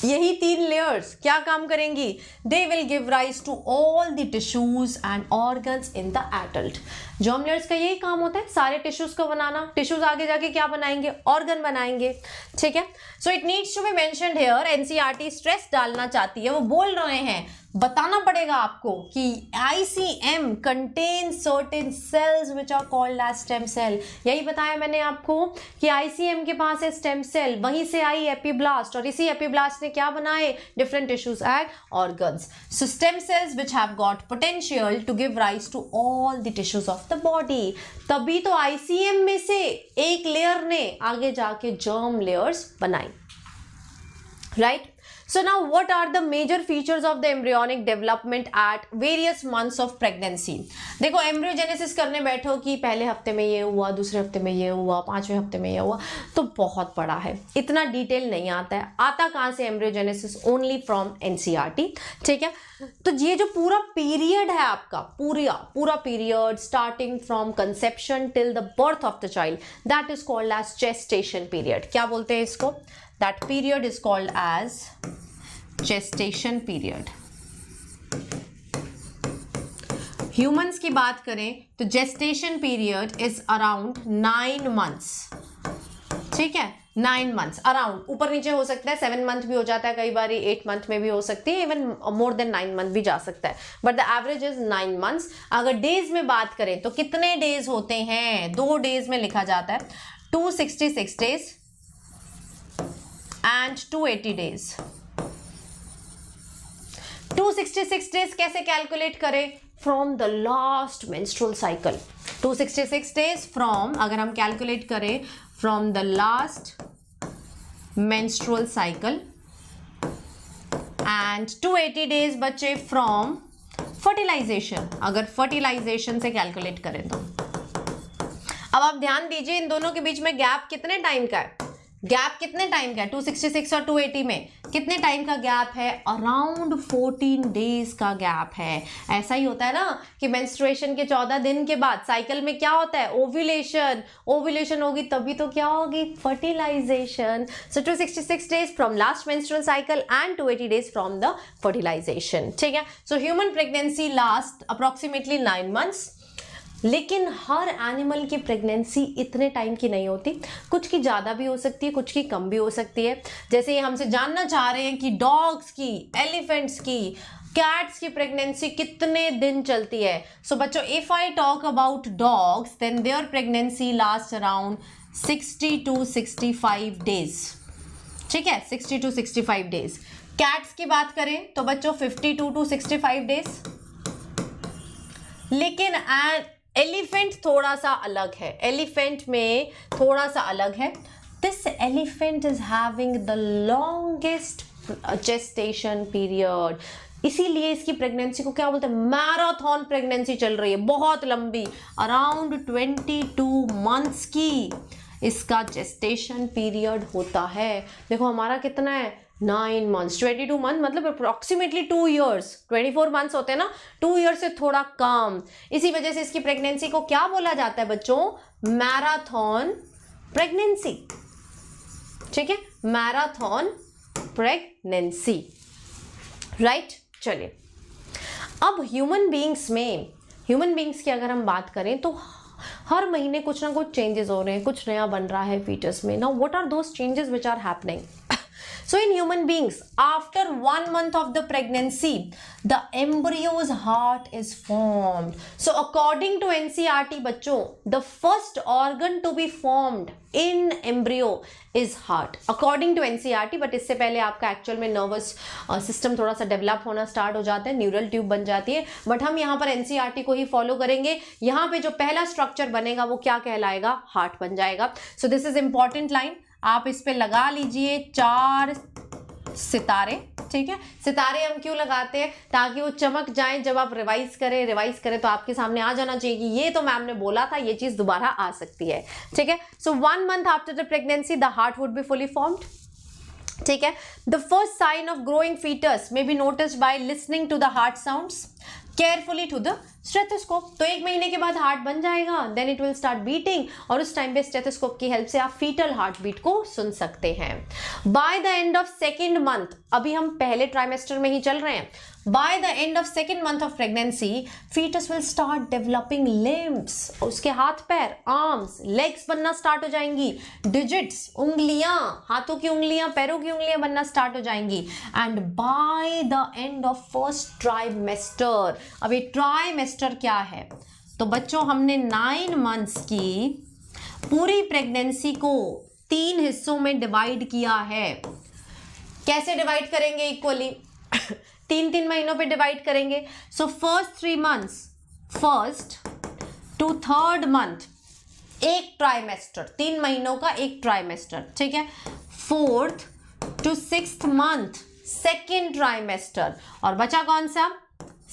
यही 3 लेयर्स क्या काम करेंगी? They will give rise to all the tissues and organs in the adult. Germ layers का यही काम होता है, सारे टिश्यूज को बनाना. टिश्यूज आगे जाके क्या बनाएंगे? ऑर्गन बनाएंगे. ठीक है. So it needs to be mentioned here. NCERT stress डालना चाहती है, वो बोल रहे हैं बताना पड़ेगा आपको कि ICM contains certain cells which are called as stem cell। यही बताया मैंने आपको कि ICM के पास है स्टेम सेल, वहीं से आई एपीब्लास्ट, और इसी एपीब्लास्ट ने क्या बनाए, different tissues and organs. So stem cells which have got potential to give rise to all the tissues of the body। तभी तो ICM में से एक लेयर ने आगे जाके जर्म लेयर्स बनाई, right. So now what are the major features of the embryonic development at various months of pregnancy? देखो एम्ब्रियोजेनेसिस करने बैठो कि पहले हफ्ते में ये हुआ, दूसरे हफ्ते में ये हुआ, पांचवें हफ्ते में ये हुआ, तो बहुत बड़ा है, इतना डिटेल नहीं आता है। आता कहाँ से एम्ब्रियोजेनेसिस? ओनली फ्रॉम NCERT, ठीक है। तो ये जो पूरा पीरियड है आपका, पूरा period starting from conception till the birth of the child, that is called as gestation period. क्या बोलते हैं इसको? That period is called as gestation period। Humans की बात करें तो gestation period is around 9 months, ठीक है, 9 months अराउंड, ऊपर नीचे हो सकता है, 7 मंथ भी हो जाता है कई बार, 8 मंथ में भी हो सकती है, इवन मोर देन 9 मंथ भी जा सकता है, but the average is 9 months. अगर डेज में बात करें तो कितने डेज होते हैं? 2 डेज में लिखा जाता है, 266 डेज and 280 days। 266 days कैसे कैलकुलेट करें? From the last menstrual cycle. 266 days from, अगर हम कैलकुलेट करें from the last menstrual cycle, and 280 days बचे फ्रॉम फर्टिलाइजेशन, अगर फर्टिलाइजेशन से कैलकुलेट करें तो। अब आप ध्यान दीजिए, इन दोनों के बीच में गैप कितने टाइम का है? गैप कितने टाइम का है? 266 और 280 में कितने टाइम का गैप है? अराउंड 14 डेज का गैप है। ऐसा ही होता है ना कि मेंस्ट्रुएशन के 14 दिन के बाद साइकिल में क्या होता है? ओव्यूलेशन। ओव्यूलेशन होगी तभी तो क्या होगी? Fertilization. So 266 days from last menstrual cycle and 280 days from the fertilization, ठीक है। So human pregnancy last approximately 9 months. लेकिन हर एनिमल की प्रेगनेंसी इतने टाइम की नहीं होती, कुछ की ज़्यादा भी हो सकती है, कुछ की कम भी हो सकती है। जैसे ये हमसे जानना चाह रहे हैं कि डॉग्स की, एलिफेंट्स की, कैट्स की प्रेगनेंसी कितने दिन चलती है। सो बच्चों, if I talk about dogs then their pregnancy last around 60 to 65 days, ठीक है, 60 to 65 डेज। कैट्स की बात करें तो बच्चों 52 to 65 डेज। लेकिन एलिफेंट थोड़ा सा अलग है, एलिफेंट में थोड़ा सा अलग है। This elephant is having the longest gestation period, इसीलिए इसकी प्रेगनेंसी को क्या बोलते हैं? मैराथन प्रेगनेंसी चल रही है, बहुत लंबी, अराउंड 22 मंथ्स की इसका जेस्टेशन पीरियड होता है। देखो हमारा कितना है? 9 मंथ्स, 22 मंथ मतलब अप्रोक्सीमेटली 2 ईयर्स। 24 मंथ्स होते हैं ना, 2 ईयर से थोड़ा कम। इसी वजह से इसकी प्रेगनेंसी को क्या बोला जाता है बच्चों? मैराथन प्रेगनेंसी, ठीक है, मैराथन प्रेगनेंसी, राइट। चलिए, अब ह्यूमन बींग्स की अगर हम बात करें तो हर महीने कुछ ना कुछ चेंजेस हो रहे हैं, कुछ नया बन रहा है फीटस में। Now what are those changes which are happening? So in human beings, after 1 month of the pregnancy, the embryo's heart is formed. So according to NCERT बच्चों, the first organ to be formed in embryo is heart. According to NCERT, but इससे पहले आपका actual में nervous system थोड़ा सा develop होना start हो जाता है, न्यूरल ट्यूब बन जाती है, बट हम यहाँ पर NCERT को ही फॉलो करेंगे। यहाँ पे जो पहला स्ट्रक्चर बनेगा वो क्या कहलाएगा? हार्ट बन जाएगा। सो दिस इज इंपॉर्टेंट लाइन, आप इस पे लगा लीजिए 4 सितारे, ठीक है। सितारे हम क्यों लगाते हैं? ताकि वो चमक जाएं जब आप रिवाइज करें तो आपके सामने आ जाना चाहिए कि ये तो मैम ने बोला था, ये चीज दोबारा आ सकती है, ठीक है। So 1 month after the pregnancy the heart would be fully formed, ठीक है। The first sign of growing foetus may be noticed by listening to the heart sounds, carefully to the stethoscope. तो 1 महीने के बाद हार्ट बन जाएगा, then it will start beating, और उस टाइम पे स्टेथोस्कोप की हेल्प से आप फीटल हार्ट बीट को सुन सकते हैं। Bye the end of second month, अभी हम पहले ट्राइमेस्टर में ही चल रहे हैं, by the end of second month of pregnancy fetus will start developing limbs, उसके हाथ पैर, arms, legs बनना स्टार्ट हो जाएंगी, digits, उंगलियां, हाथों की उंगलियां, पैरों की उंगलियां बनना स्टार्ट हो जाएंगी, and by the end of first trimester, अभी ट्राइमेस्टर क्या है, तो बच्चों हमने 9 months की पूरी प्रेगनेंसी को 3 हिस्सों में डिवाइड किया है। कैसे डिवाइड करेंगे? इक्वली 3 महीनों पे डिवाइड करेंगे। So first 3 months, first to third month एक ट्राइमेस्टर, 3 महीनों का एक ट्राइमेस्टर, ठीक है। Fourth to 6th month second trimester, और बचा कौन सा?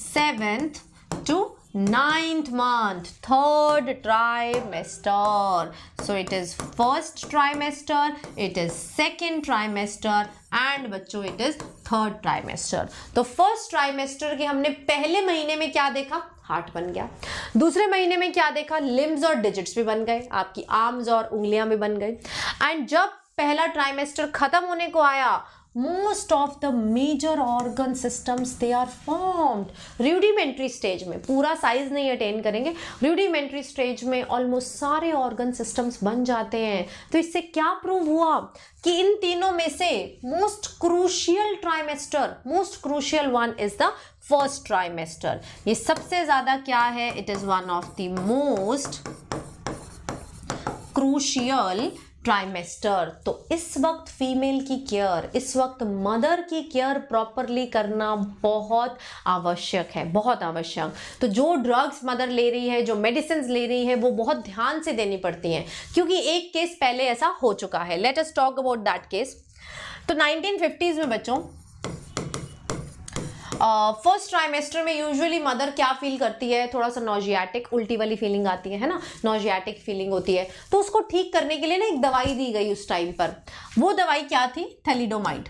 7th to 9th month third trimester. So it is first trimester, it is second trimester and बच्चों it is third trimester. तो फर्स्ट ट्राइमेस्टर के हमने पहले महीने में क्या देखा? हार्ट बन गया। दूसरे महीने में क्या देखा? लिम्स और डिजिट्स भी बन गए, आपकी आर्म्स और उंगलियां भी बन गई। एंड जब पहला ट्राइमेस्टर खत्म होने को आया, most of the major organ systems they are formed rudimentary stage में, पूरा साइज नहीं अटेन करेंगे, rudimentary stage में ऑलमोस्ट सारे organ systems बन जाते हैं। तो इससे क्या प्रूव हुआ कि इन तीनों में से most crucial trimester, most crucial one is the first trimester। ये सबसे ज्यादा क्या है? it is one of the most crucial trimester. तो इस वक्त फीमेल की केयर, इस वक्त मदर की केयर प्रॉपरली करना बहुत आवश्यक है, बहुत आवश्यक। तो जो ड्रग्स मदर ले रही है, जो मेडिसिन ले रही है, वो बहुत ध्यान से देनी पड़ती हैं, क्योंकि एक केस पहले ऐसा हो चुका है। Let us talk about that case. तो 1950s में बच्चों फर्स्ट ट्राइमेस्टर में यूजुअली मदर क्या फील करती है? थोड़ा सा नॉजियाटिक, उल्टी वाली फीलिंग आती है ना, नॉजियाटिक फीलिंग होती है। तो उसको ठीक करने के लिए ना एक दवाई दी गई उस टाइम पर। वो दवाई क्या थी? थैलिडोमाइड।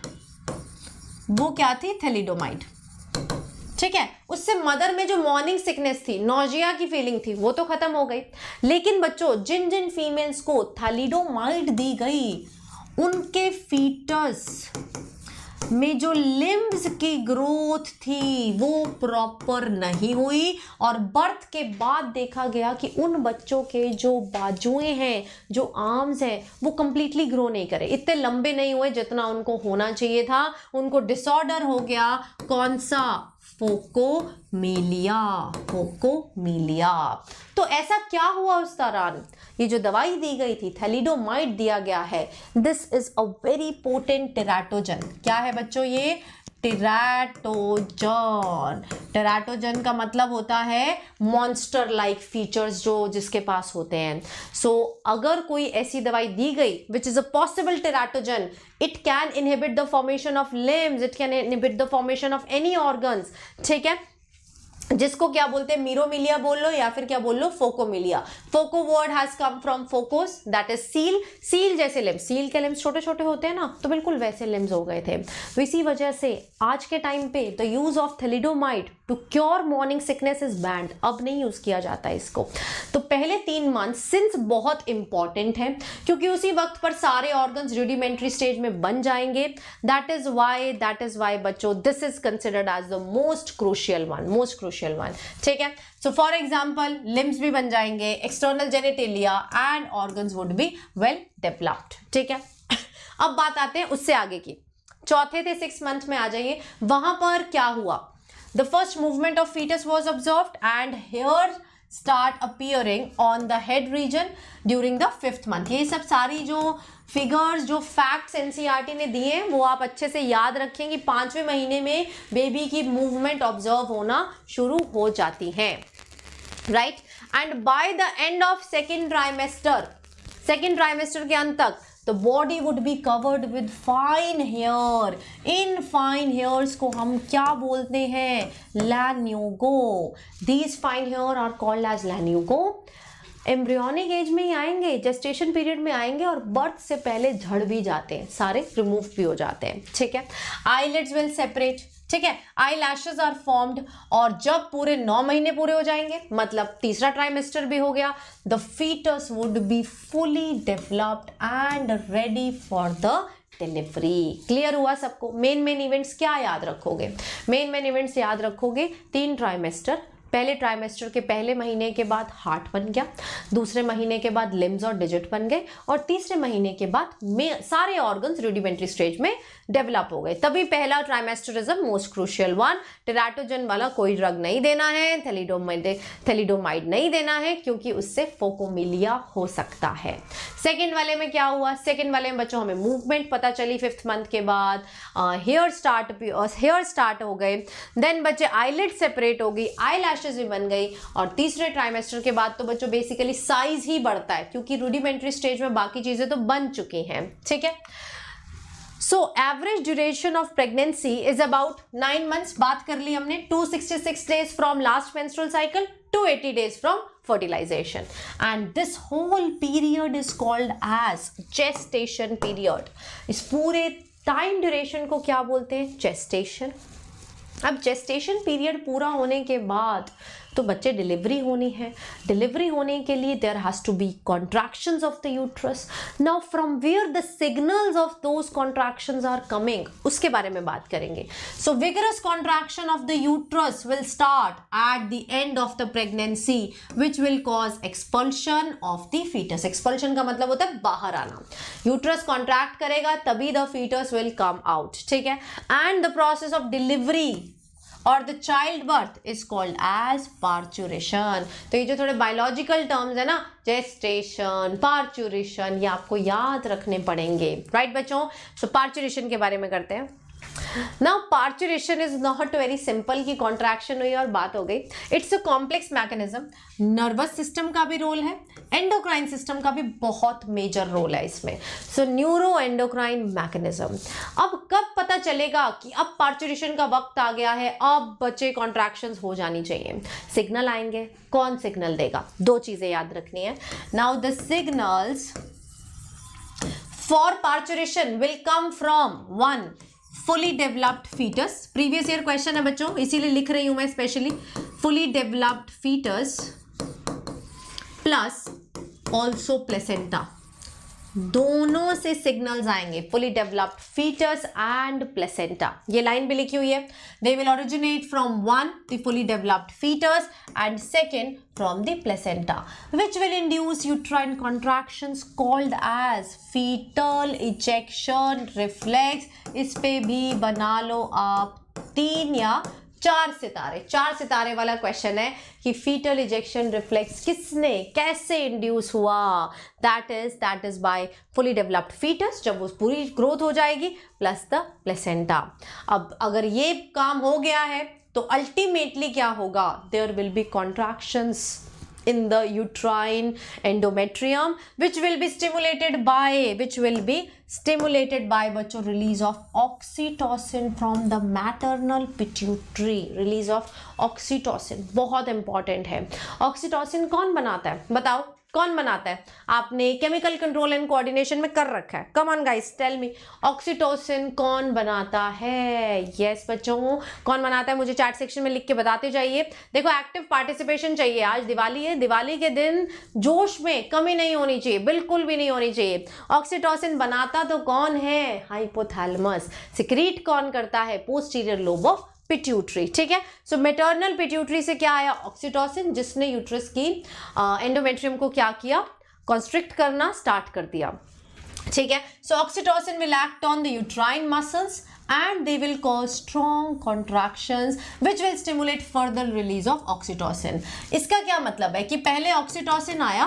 वो क्या थी? थैलिडोमाइड, ठीक है। उससे मदर में जो मॉर्निंग सिकनेस थी, नॉजिया की फीलिंग थी, वो तो खत्म हो गई। लेकिन बच्चों जिन जिन फीमेल्स को थैलिडोमाइड दी गई, उनके फीटस में जो लिम्ब्स की ग्रोथ थी वो प्रॉपर नहीं हुई, और बर्थ के बाद देखा गया कि उन बच्चों के जो बाजुएं हैं, जो आर्म्स हैं, वो कंप्लीटली ग्रो नहीं करे, इतने लंबे नहीं हुए जितना उनको होना चाहिए था। उनको डिसऑर्डर हो गया, कौन सा? फोकोमीलिया, फोकोमीलिया। तो ऐसा क्या हुआ उस दौरान? ये जो दवाई दी गई थी, थैलिडोमाइड दिया गया है, this is a very potent teratogen. क्या है बच्चों? ये टेराटोजन। टेराटोजन का मतलब होता है मॉन्स्टर लाइक फीचर्स जो जिसके पास होते हैं। सो अगर कोई ऐसी दवाई दी गई विच is a possible teratogen, it can inhibit the formation of limbs, it can inhibit the formation of any organs, ठीक है। जिसको क्या बोलते हैं? मीरोमिलिया बोल लो या फिर क्या बोल लो? Phocomelia. Phoco word has come from phocos, that is seal. Seal जैसे लिम्स, सील के लिम्स छोटे छोटे होते हैं ना, तो बिल्कुल वैसे लिम्स हो गए थे। तो इसी वजह से आज के टाइम पे the use of thalidomide to cure morning sickness is banned. अब नहीं यूज किया जाता है इसको। तो पहले 3 मंथ सिंस बहुत इंपॉर्टेंट है, क्योंकि उसी वक्त पर सारे ऑर्गन्स रूडिमेंट्री स्टेज में बन जाएंगे। दैट इज वाई बच्चों this is considered as the most crucial one, most crucial one, ठीक है। सो फॉर एग्जाम्पल लिम्स भी बन जाएंगे, external genitalia and organs would be well developed, ठीक है। अब बात आते हैं उससे आगे की, चौथे थे 6 मंथ में आ जाइए। वहां पर क्या हुआ? The first movement of foetus was observed and hair start appearing on the head region during the 5th month। ये सब सारी जो फिगर्स, जो फैक्ट्स एनसीईआरटी ने दिए हैं, वो आप अच्छे से याद रखें कि 5वें महीने में बेबी की मूवमेंट ऑब्जर्व होना शुरू हो जाती है, right. And bye the end of second trimester के अंत तक the body would be covered with fine hair। In fine hairs को हम क्या बोलते हैं? lanugo। These fine hair are called as lanugo। Embryonic age में ही आएंगे, जेस्टेशन पीरियड में आएंगे, और बर्थ से पहले झड़ भी जाते हैं, सारे रिमूव भी हो जाते हैं, ठीक है। आईलिड्स विल सेपरेट, ठीक है, आई लैशेज आर फॉर्म्ड, और जब पूरे 9 महीने पूरे हो जाएंगे, मतलब तीसरा ट्राइमेस्टर भी हो गया, the foetus would be fully developed and ready for the delivery. Clear हुआ सबको? मेन इवेंट्स क्या याद रखोगे? मेन इवेंट्स याद रखोगे 3 ट्राइमेस्टर। पहले ट्राइमेस्टर के पहले महीने के बाद हार्ट बन गया, दूसरे महीने के बाद लिम्स और डिजिट बन गए, और तीसरे महीने के बाद सारे ऑर्गन्स रूडिमेंट्री स्टेज में डेवलप हो गए। तभी पहला trimester is the most crucial one. Teratogen वाला कोई ड्रग नहीं देना है, थैलिडोमाइड नहीं देना है, क्योंकि उससे फोकोमिलिया हो सकता है। सेकेंड वाले में क्या हुआ? सेकेंड वाले में बच्चों हमें मूवमेंट पता चली 5th मंथ के बाद, हेयर स्टार्ट हो गए, देन बच्चे आईलिड सेपरेट हो गई, आई लैशेज भी बन गई, और तीसरे ट्राइमेस्टर के बाद तो बच्चों बेसिकली साइज ही बढ़ता है, क्योंकि रूडिमेंट्री स्टेज में बाकी चीजें तो बन चुकी हैं। ठीक है, so average duration of pregnancy is about 9 months. बात कर ली हमने। 266 days from last menstrual cycle, 280 days from fertilization, and this whole period is called as gestation period. इस पूरे टाइम ड्यूरेशन को क्या बोलते हैं? जेस्टेशन। अब जेस्टेशन पीरियड पूरा होने के बाद तो बच्चे डिलीवरी होनी है। डिलीवरी होने के लिए there has to be contractions of the uterus. Now from where the signals of those contractions are coming, उसके बारे में बात करेंगे। So vigorous contraction of the uterus will start at the end of the pregnancy which will cause expulsion of the fetus. Expulsion का मतलब होता है बाहर आना। यूट्रस कॉन्ट्रैक्ट करेगा तभी the fetus will come out. ठीक है, and the process of delivery और the child birth is called as parturition. तो ये जो थोड़े बायोलॉजिकल टर्म्स है ना, जेस्टेशन, पार्चुरेशन, ये आपको याद रखने पड़ेंगे। राइट बच्चों? सो पार्चुरेशन के बारे में करते हैं। Now parturition is not very simple कि कॉन्ट्रैक्शन हुई और बात हो गई। It's a complex mechanism. Nervous system का भी रोल है, एंडोक्राइन सिस्टम का भी बहुत मेजर रोल है इसमें। सो न्यूरो एंडोक्राइन मैकेनिज्म। अब कब पता चलेगा कि अब पार्चुरेशन का वक्त आ गया है, अब बच्चे कॉन्ट्रैक्शंस हो जानी चाहिए? सिग्नल आएंगे। कौन सिग्नल देगा? 2 चीजें याद रखनी है। Now the signals for parturition will come from 1 fully developed fetus। Previous year question है बच्चों, इसीलिए लिख रही हूं मैं specially. fully developed fetus plus also placenta, दोनों से सिग्नल्स आएंगे। fully developed fetus and placenta, ये लाइन भी लिखी हुई है। they will originate from 1 the fully developed fetus and second from the placenta, which will induce uterine contractions called as fetal ejection reflex। इस पे भी बना लो आप 3 या 4 सितारे। 4 सितारे वाला क्वेश्चन है कि फीटल इजेक्शन रिफ्लेक्स किसने, कैसे इंड्यूस हुआ? That is by fully developed foetus, जब वो पूरी ग्रोथ हो जाएगी, प्लस द प्लेसेंटा। अब अगर ये काम हो गया है तो अल्टीमेटली क्या होगा? There will be contractions in the uterine endometrium which will be stimulated by बच्चों release of oxytocin from the maternal pituitary। release of oxytocin बहुत important है। oxytocin कौन बनाता है? बताओ कौन बनाता है? आपने केमिकल कंट्रोल एंड कोऑर्डिनेशन में कर रखा है। Come on guys tell me, oxytocin कौन बनाता है? यस बच्चों, कौन बनाता है? मुझे चैट सेक्शन में लिख के बताते जाइए। देखो एक्टिव पार्टिसिपेशन चाहिए। आज दिवाली है, दिवाली के दिन जोश में कमी नहीं होनी चाहिए, बिल्कुल भी नहीं होनी चाहिए। ऑक्सीटोसिन बनाता तो कौन है? हाइपोथैलेमस। सिक्रीट कौन करता है? Posterior lobe of pituitary. ठीक है, सो मेटर्नल पिट्यूटरी से क्या आया? ऑक्सीटोसिन, जिसने यूट्रस की एंडोमेट्रियम को क्या किया? कॉन्स्ट्रिक्ट करना स्टार्ट कर दिया। ठीक है, so oxytocin will act on the uterine muscles and they will cause strong contractions which will stimulate further release of oxytocin। इसका क्या मतलब है कि पहले ऑक्सीटोसिन आया,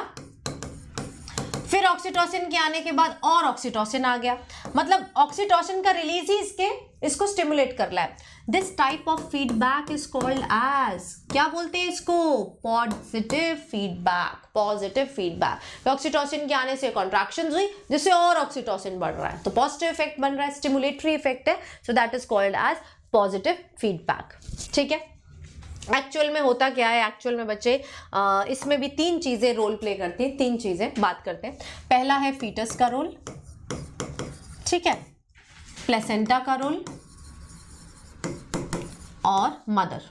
फिर ऑक्सीटोसिन के आने के बाद और ऑक्सीटोसिन आ गया, मतलब ऑक्सीटोसिन का रिलीज ही इसको स्टिमुलेट कर रहा है। This type of feedback is called as, क्या बोलते हैं इसको? Positive feedback. Positive feedback. Oxytocin के आने से कॉन्ट्रैक्शंस हुई, जिससे और ऑक्सीटोसिन बढ़ रहा है, तो पॉजिटिव इफेक्ट बन रहा है, स्टिमुलेटरी इफेक्ट है। So that is called as positive feedback. ठीक है, एक्चुअल में होता क्या है? एक्चुअल में बच्चे इसमें भी 3 चीजें रोल प्ले करती हैं। 3 चीजें बात करते हैं। पहला है फीटस का रोल, ठीक है, प्लेसेंटा का रोल और mother.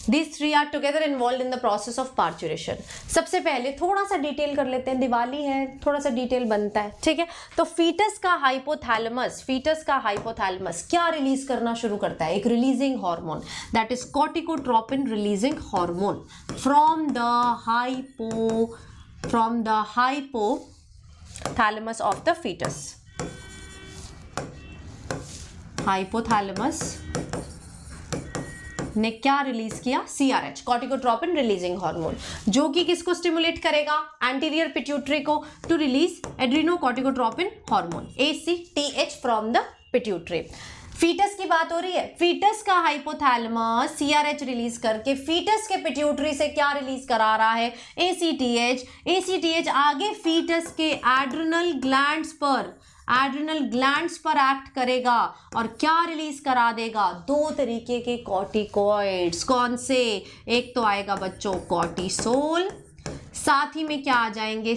These three are together involved in the process of parturition. सबसे पहले थोड़ा सा डिटेल कर लेते हैं, दिवाली है थोड़ा सा डिटेल बनता है, ठीक है। तो फीटस का हाइपोथैलेमस क्या रिलीज करना शुरू करता है? एक releasing hormone, that is corticotropin releasing hormone from the hypothalamus of the foetus. Hypothalamus ने क्या रिलीज किया? CRH, कॉर्टिकोट्रोपिन रिलीजिंग हार्मोन, जो कि किसको स्टिमुलेट करेगा? एंटीरियर पिट्यूटरी को, to release adrenocorticotropin hormone ACTH from the pituitary. Fetus की बात हो रही है, फीटस का हाइपोथैलेमस CRH रिलीज करके फीटस के पिट्यूटरी से क्या रिलीज करा रहा है? ACTH आगे फीटस के एड्रिनल ग्लैंड्स पर एक्ट करेगा और क्या रिलीज करा देगा? 2 तरीके के कॉर्टिकॉइड्स। कौन से? एक तो आएगा बच्चों कॉर्टिसोल, साथ ही में क्या आ जाएंगे?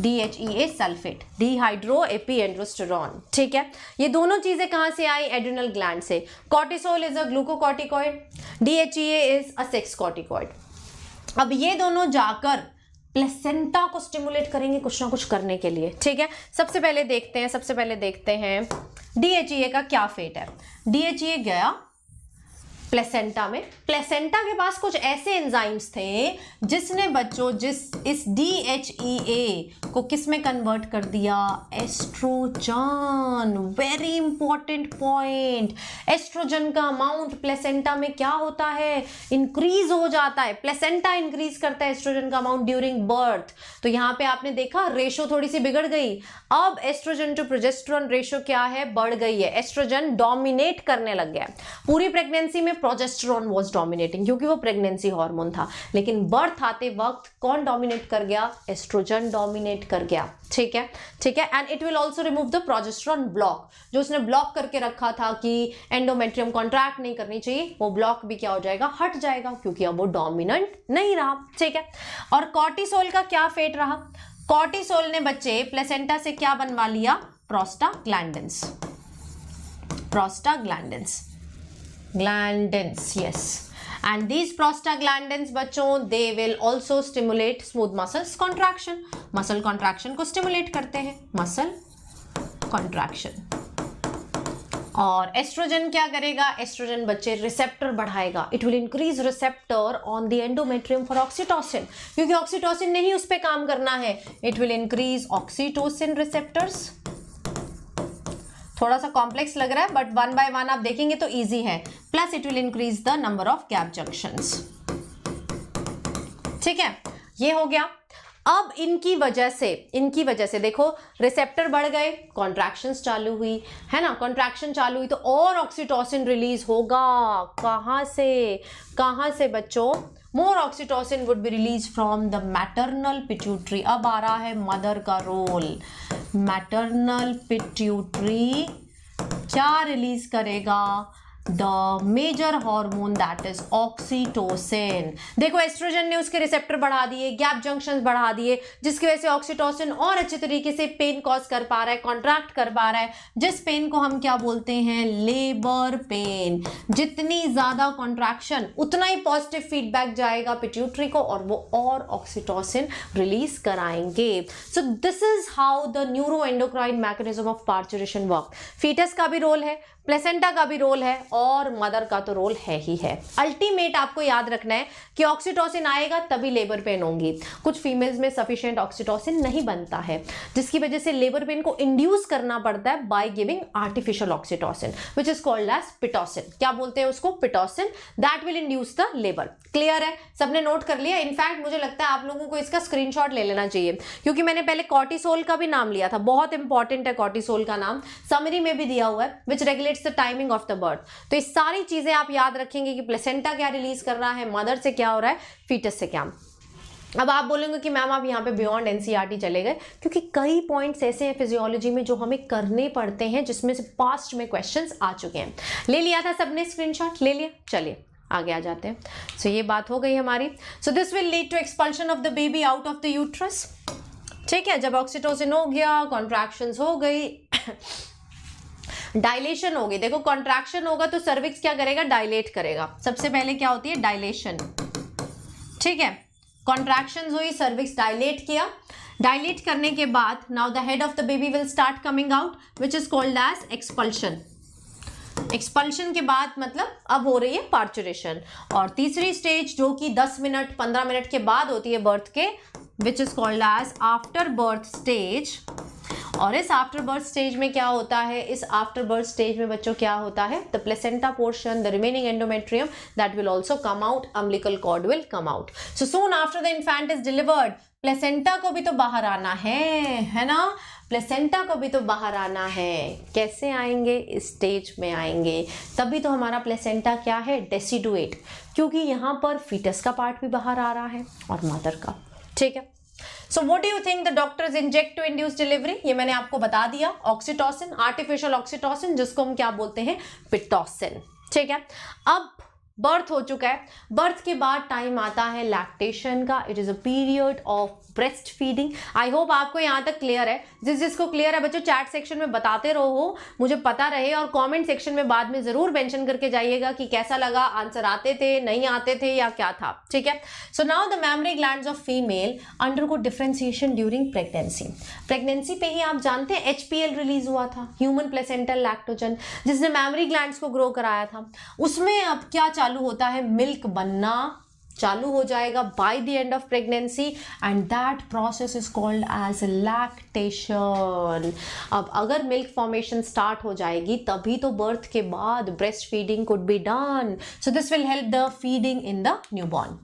DHEA सल्फेट, डिहाइड्रो एपीएंड्रोस्टेरॉन, ठीक है। ये दोनों चीजें कहां से आई? एड्रिनल ग्लैंड से। Cortisol is a glucocorticoid, DHEA is a sex corticoid. अब ये दोनों जाकर प्लेसेंटा को स्टिमुलेट करेंगे कुछ ना कुछ करने के लिए, ठीक है। सबसे पहले देखते हैं DHEA का क्या फेट है। DHEA गया प्लेसेंटा में। प्लेसेंटा के पास कुछ ऐसे एंजाइम्स थे जिसने बच्चों इस DHEA को किस में कन्वर्ट कर दिया? Estrogen. Very important point. Estrogen का अमाउंट प्लेसेंटा में क्या होता है? इंक्रीज हो जाता है। प्लेसेंटा इंक्रीज करता है एस्ट्रोजन का अमाउंट ड्यूरिंग बर्थ। तो यहाँ पे आपने देखा रेशो थोड़ी सी बिगड़ गई। अब एस्ट्रोजन टू प्रोजेस्टेरोन रेशो क्या है? बढ़ गई है। एस्ट्रोजन डोमिनेट करने लग गया। पूरी प्रेगनेंसी में प्रोजेस्टेरोन वाज डोमिनेटिंग क्योंकि वो प्रेगनेंसी हार्मोन था, लेकिन बर्थ आते वक्त कौन डोमिनेट कर गया? एस्ट्रोजन डोमिनेट कर गया, ठीक है। And it will also remove the progesterone block, जो उसने ब्लॉक करके रखा था कि एंडोमेट्रियम कॉन्ट्रैक्ट नहीं करनी चाहिए, वो ब्लॉक भी क्या हो जाएगा? हट जाएगा, क्योंकि अब वो डोमिनेंट नहीं रहा, ठीक है। और कॉर्टिसोल का क्या फेट रहा? कॉर्टिसोल ने बच्चे प्लेसेंटा से क्या बनवा लिया? prostaglandins, yes. And these prostaglandins बच्चों they will also stimulate smooth muscles contraction. Muscle contraction को स्टिमुलेट करते हैं, मसल कॉन्ट्रैक्शन। और एस्ट्रोजन क्या करेगा? एस्ट्रोजन बच्चे रिसेप्टर बढ़ाएगा। It will increase receptor on the endometrium for oxytocin, क्योंकि ऑक्सीटोसिन ने ही उस पर काम करना है। It will increase oxytocin receptors. थोड़ा सा कॉम्प्लेक्स लग रहा है बट वन बाय वन आप देखेंगे तो इजी है। Plus it will increase the number of gap junctions, ठीक है। ये हो गया। अब इनकी वजह से देखो रिसेप्टर बढ़ गए, कॉन्ट्रैक्शंस चालू हुई, है ना। कॉन्ट्रैक्शन चालू हुई तो और ऑक्सीटोसिन रिलीज होगा। कहाँ से बच्चों? More oxytocin would be release from the maternal pituitary. अब आ रहा है मदर का रोल। मैटरनल पिट्यूटरी क्या रिलीज करेगा? The major hormone that is oxytocin. देखो एस्ट्रोजन ने उसके रिसेप्टर बढ़ा दिए, गैप जंक्शंस बढ़ा दिए, जिसकी वजह से ऑक्सीटोसिन और अच्छे तरीके से पेन कॉज कर पा रहा है, कॉन्ट्रैक्ट कर पा रहा है, जिस पेन को हम क्या बोलते हैं? Labour pain. जितनी ज्यादा कॉन्ट्रैक्शन उतना ही पॉजिटिव फीडबैक जाएगा पिट्यूटरी को और वो और ऑक्सीटोसिन रिलीज कराएंगे। So this is how the neuro endocrine mechanism of parturition work. Foetus का भी रोल है, प्लेसेंटा का भी रोल है और मदर का तो रोल है ही है। अल्टीमेट आपको याद रखना है कि ऑक्सीटोसिन आएगा तभी लेबर पेन होंगी। कुछ फीमेल्स में सफिशिएंट ऑक्सीटोसिन नहीं बनता है, जिसकी वजह से लेबर पेन को इंड्यूस करना पड़ता है by giving artificial oxytocin which is called as pitocin. क्या बोलते हैं उसको? Pitocin. That will induce the labour. Clear है? सबने नोट कर लिया? इनफैक्ट मुझे लगता है आप लोगों को इसका स्क्रीनशॉट ले लेना चाहिए, क्योंकि मैंने पहले कॉर्टिसोल का भी नाम लिया था। बहुत इंपॉर्टेंट है कॉर्टिसोल का नाम, समरी में भी दिया हुआ है, which regulates the timing of the birth. तो ये सारी चीजें आप याद रखेंगे कि प्लेसेंटा क्या रिलीज कर रहा है, मदर से क्या हो रहा है, फीटस से क्या। अब आप बोलेंगे कि मैम आप यहाँ पे बियॉन्ड एनसीईआरटी चले गए, क्योंकि कई पॉइंट्स ऐसे हैं फिजियोलॉजी में जो हमें करने पड़ते हैं, जिसमें से पास्ट में क्वेश्चंस आ चुके हैं। ले लिया था सबने स्क्रीनशॉट? ले लिया? चलिए आगे आ जाते हैं। सो ये बात हो गई हमारी। So this will lead to expulsion of the baby out of the uterus, ठीक है, जब ऑक्सीटोसिन हो गया, कॉन्ट्रैक्शंस हो गई, डायलेशन हो गई। देखो कॉन्ट्रैक्शन होगा तो सर्विक्स क्या करेगा, डायलेट करेगा। सबसे पहले क्या होती है, डायलेशन। ठीक है, कॉन्ट्रैक्शंस हुई, सर्विक्स डायलेट किया, डायलेट करने के बाद now the head of the baby will start coming out which is called as expulsion. Expulsion के बाद मतलब अब हो रही है पार्चुरेशन। और तीसरी स्टेज जो कि 10 मिनट 15 मिनट के बाद होती है बर्थ के, which is called as after birth stage. और इस आफ्टर बर्थ स्टेज में क्या होता है, इस आफ्टर बर्थ स्टेज में बच्चों क्या होता है, the placenta portion, the remaining endometrium that will also come out, umbilical cord will come out. So soon after the infant is delivered, placenta को भी तो बाहर आना है ना, प्लेसेंटा को भी तो बाहर आना है। कैसे आएंगे, इस स्टेज में आएंगे, तभी तो हमारा प्लेसेंटा क्या है, डेसिडुएट, क्योंकि यहाँ पर फीटस का पार्ट भी बाहर आ रहा है और मदर का। ठीक है, so what do you think the doctors inject to induce delivery, ये मैंने आपको बता दिया, ऑक्सीटोसिन, आर्टिफिशियल ऑक्सीटोसिन, जिसको हम क्या बोलते हैं, पिटोसिन। ठीक है, अब बर्थ हो चुका है, बर्थ के बाद टाइम आता है लैक्टेशन का, it is a period of breast feeding. I hope आपको यहाँ तक क्लियर है। जिसको क्लियर है बच्चों चैट सेक्शन में बताते रहो, मुझे पता रहे, और कमेंट सेक्शन में बाद में जरूर मेंशन करके जाइएगा कि कैसा लगा, आंसर आते थे, नहीं आते थे, या क्या था। ठीक है, so now the memory glands of female undergo differentiation during pregnancy. Pregnancy पे ही आप जानते हैं HPL रिलीज हुआ था, ह्यूमन प्लेसेंटल लैक्टोजन, जिसने मैमरी ग्लैंड्स को ग्रो कराया था। उसमें अब क्या चालू होता है, मिल्क बनना चालू हो जाएगा by the end of pregnancy, and that process is called as lactation. अब अगर मिल्क फॉर्मेशन स्टार्ट हो जाएगी तभी तो बर्थ के बाद breast feeding could be done. So this will help the feeding in the newborn.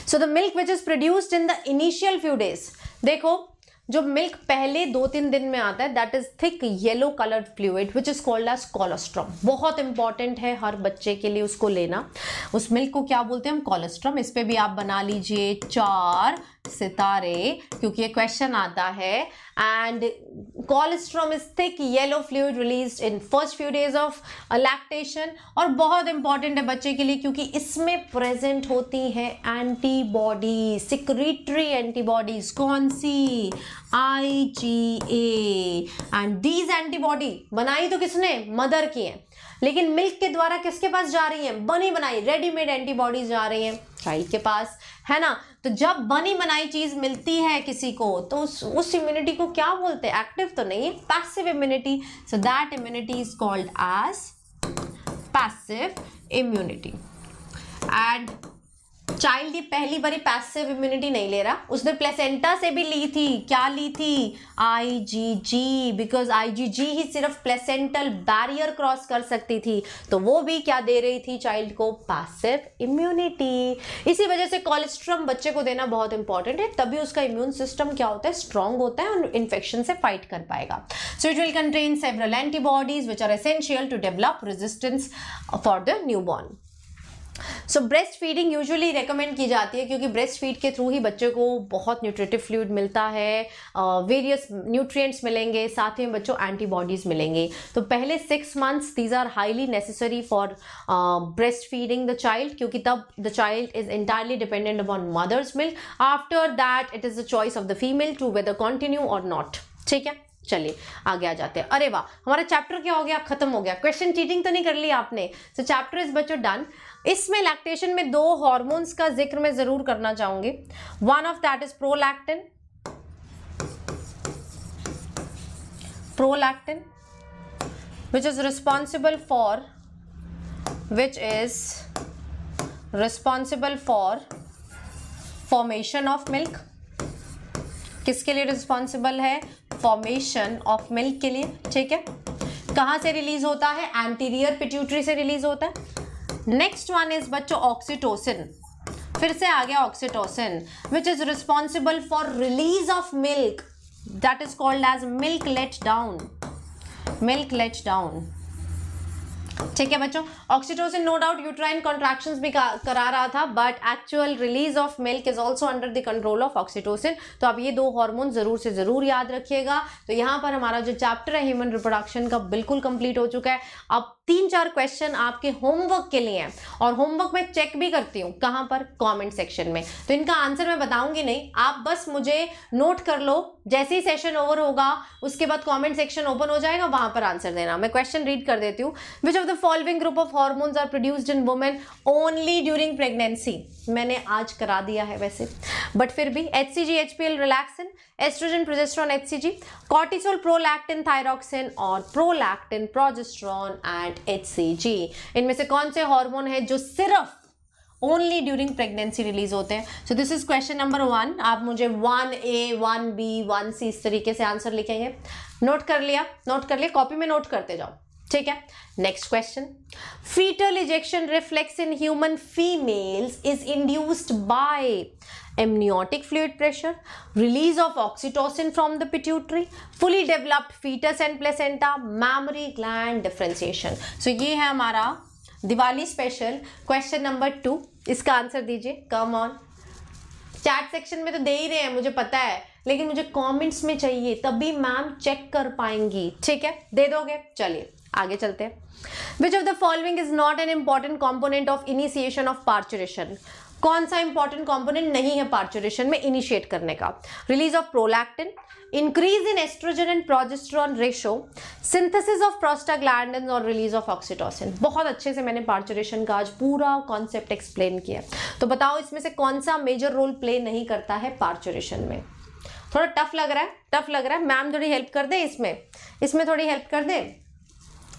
So the milk which is produced in the initial few days, देखो जो मिल्क पहले 2-3 दिन में आता है that is thick yellow coloured fluid which is called as colostrum. बहुत important है हर बच्चे के लिए उसको लेना। उस मिल्क को क्या बोलते हैं हम, कोलेस्ट्रम। इस पे भी आप बना लीजिए 4 सितारे, क्योंकि ये क्वेश्चन आता है। And colostrum is thick yellow fluid released in first few days of lactation. और बहुत इंपॉर्टेंट है बच्चे के लिए क्योंकि इसमें प्रेजेंट होती है एंटीबॉडी, सिक्रीटरी एंटीबॉडीज। कौन सी, IgA। एंड दीज एंटीबॉडी बनाई तो किसने, मदर की है, लेकिन मिल्क के द्वारा किसके पास जा रही है, बनी बनाई रेडीमेड एंटीबॉडीज जा रही हैं चाइल्ड के पास, है ना। तो जब बनी बनाई चीज मिलती है किसी को तो उस इम्यूनिटी को क्या बोलते हैं, एक्टिव तो नहीं है, passive immunity. So that immunity is called as passive immunity. And child ये पहली बारी पैसिव इम्यूनिटी नहीं ले रहा, उसने प्लेसेंटा से भी ली थी। क्या ली थी, IgG, बिकॉज IgG ही सिर्फ प्लेसेंटल बैरियर क्रॉस कर सकती थी, तो वो भी क्या दे रही थी चाइल्ड को, पैसिव इम्यूनिटी। इसी वजह से कोलेस्ट्रम बच्चे को देना बहुत इंपॉर्टेंट है, तभी उसका इम्यून सिस्टम क्या होता है, स्ट्रांग होता है और इन्फेक्शन से फाइट कर पाएगा। So it will contain several antibodies which are essential to develop resistance for the newborn. So breast feeding usually recommend की जाती है क्योंकि ब्रेस्ट फीड के थ्रू ही बच्चे को बहुत न्यूट्रिटिव फ्लूइड मिलता है, वेरियस न्यूट्रिएंट्स मिलेंगे, साथ ही में बच्चों एंटीबॉडीज मिलेंगे। तो पहले 6 months these are highly necessary for breast feeding the child, क्योंकि तब the child is entirely dependent upon mother's milk. After that it is the choice of the female to whether continue और not. ठीक है, चलिए आगे आ जाते हैं। अरे वाह, हमारा चैप्टर क्या हो गया, खत्म हो गया। क्वेश्चन चीटिंग तो नहीं कर ली आपने। सो चैप्टर इज बच्चों डन। इसमें लैक्टेशन में 2 हार्मोन्स का जिक्र मैं जरूर करना चाहूंगी। One of that is prolactin. Prolactin which is responsible for formation of milk। किसके लिए रिस्पॉन्सिबल है, फॉर्मेशन ऑफ मिल्क के लिए। ठीक है, कहां से रिलीज होता है, एंटीरियर पिट्यूटरी से रिलीज होता है। नेक्स्ट वन इज बच्चों ऑक्सीटोसिन। फिर से आ गया oxytocin which is responsible for release of milk, that is called as milk let down. Milk let down. ठीक है बच्चों, oxytocin no doubt uterine contractions भी करा रहा था, but actual release of milk is also under the control of oxytocin. तो अब ये 2 हार्मोन जरूर से जरूर याद रखिएगा। तो यहाँ पर हमारा जो चैप्टर है ह्यूमन रिप्रोडक्शन का बिल्कुल कंप्लीट हो चुका है। अब 3-4 क्वेश्चन आपके होमवर्क के लिए हैं और होमवर्क में चेक भी करती हूँ कहाँ पर, कमेंट सेक्शन में। तो इनका आंसर मैं बताऊंगी नहीं, आप बस मुझे नोट कर लो, जैसे ही सेशन ओवर होगा उसके बाद कमेंट सेक्शन ओपन हो जाएगा, वहां पर आंसर देना। मैं क्वेश्चन रीड कर देती हूँ। Which of the following group of hormones are produced in women only during pregnancy? मैंने आज करा दिया है वैसे, बट फिर भी HCG, HPL, relaxin, estrogen, progesterone, HCG, cortisol, prolactin, thyroxine और प्रोलैक्टिन, प्रोजेस्टेरॉन एंड HCG। इनमें से कौन से हार्मोन है जो सिर्फ ओनली ड्यूरिंग प्रेगनेंसी रिलीज होते हैं? सो दिस इज क्वेश्चन नंबर 1। आप मुझे 1A, 1B, 1C इस तरीके से आंसर लिखेंगे। नोट कर लिया? नोट कर लिया, कॉपी में नोट करते जाओ, ठीक है। Next question, foetal ejection reflex in human females is induced by amniotic fluid pressure, release of oxytocin from the pituitary, fully developed fetus and placenta, mammary gland differentiation। so ये है हमारा Diwali special question number 2। इसका answer दीजिए, come on. Chat section में तो दे ही रहे हैं मुझे पता है, लेकिन मुझे कमेंट्स में चाहिए, तभी मैम चेक कर पाएंगी, ठीक है? दे दोगे? चलिए आगे चलते हैं। विच of the following is not an important component of initiation of parturition? कौन सा इंपॉर्टेंट कंपोनेंट नहीं है पार्चुरेशन में इनिशिएट करने का? Release of prolactin, increase in estrogen and progesterone ratio, synthesis of prostaglandins और रिलीज ऑफ ऑक्सीटोसिन। बहुत अच्छे से मैंने पार्चुरेशन का आज पूरा कॉन्सेप्ट एक्सप्लेन किया, तो बताओ इसमें से कौन सा मेजर रोल प्ले नहीं करता है पार्चुरेशन में? थोड़ा टफ लग रहा है? टफ लग रहा है? मैम थोड़ी हेल्प कर दे इसमें थोड़ी हेल्प कर दे।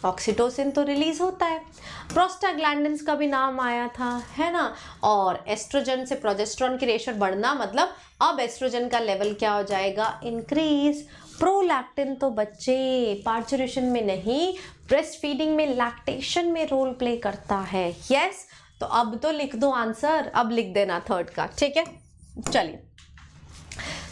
ऑक्सीटोसिन तो रिलीज होता है, प्रोस्टाग्लैंडिन्स का भी नाम आया था, है ना, और एस्ट्रोजन से प्रोजेस्टेरॉन की रेशो बढ़ना, मतलब अब एस्ट्रोजन का लेवल क्या हो जाएगा? इंक्रीज। प्रोलैक्टिन तो बच्चे पार्चुरेशन में नहीं, ब्रेस्ट फीडिंग में, लैक्टेशन में रोल प्ले करता है। यस, तो अब तो लिख दो आंसर, अब लिख देना थर्ड का, ठीक है? चलिए,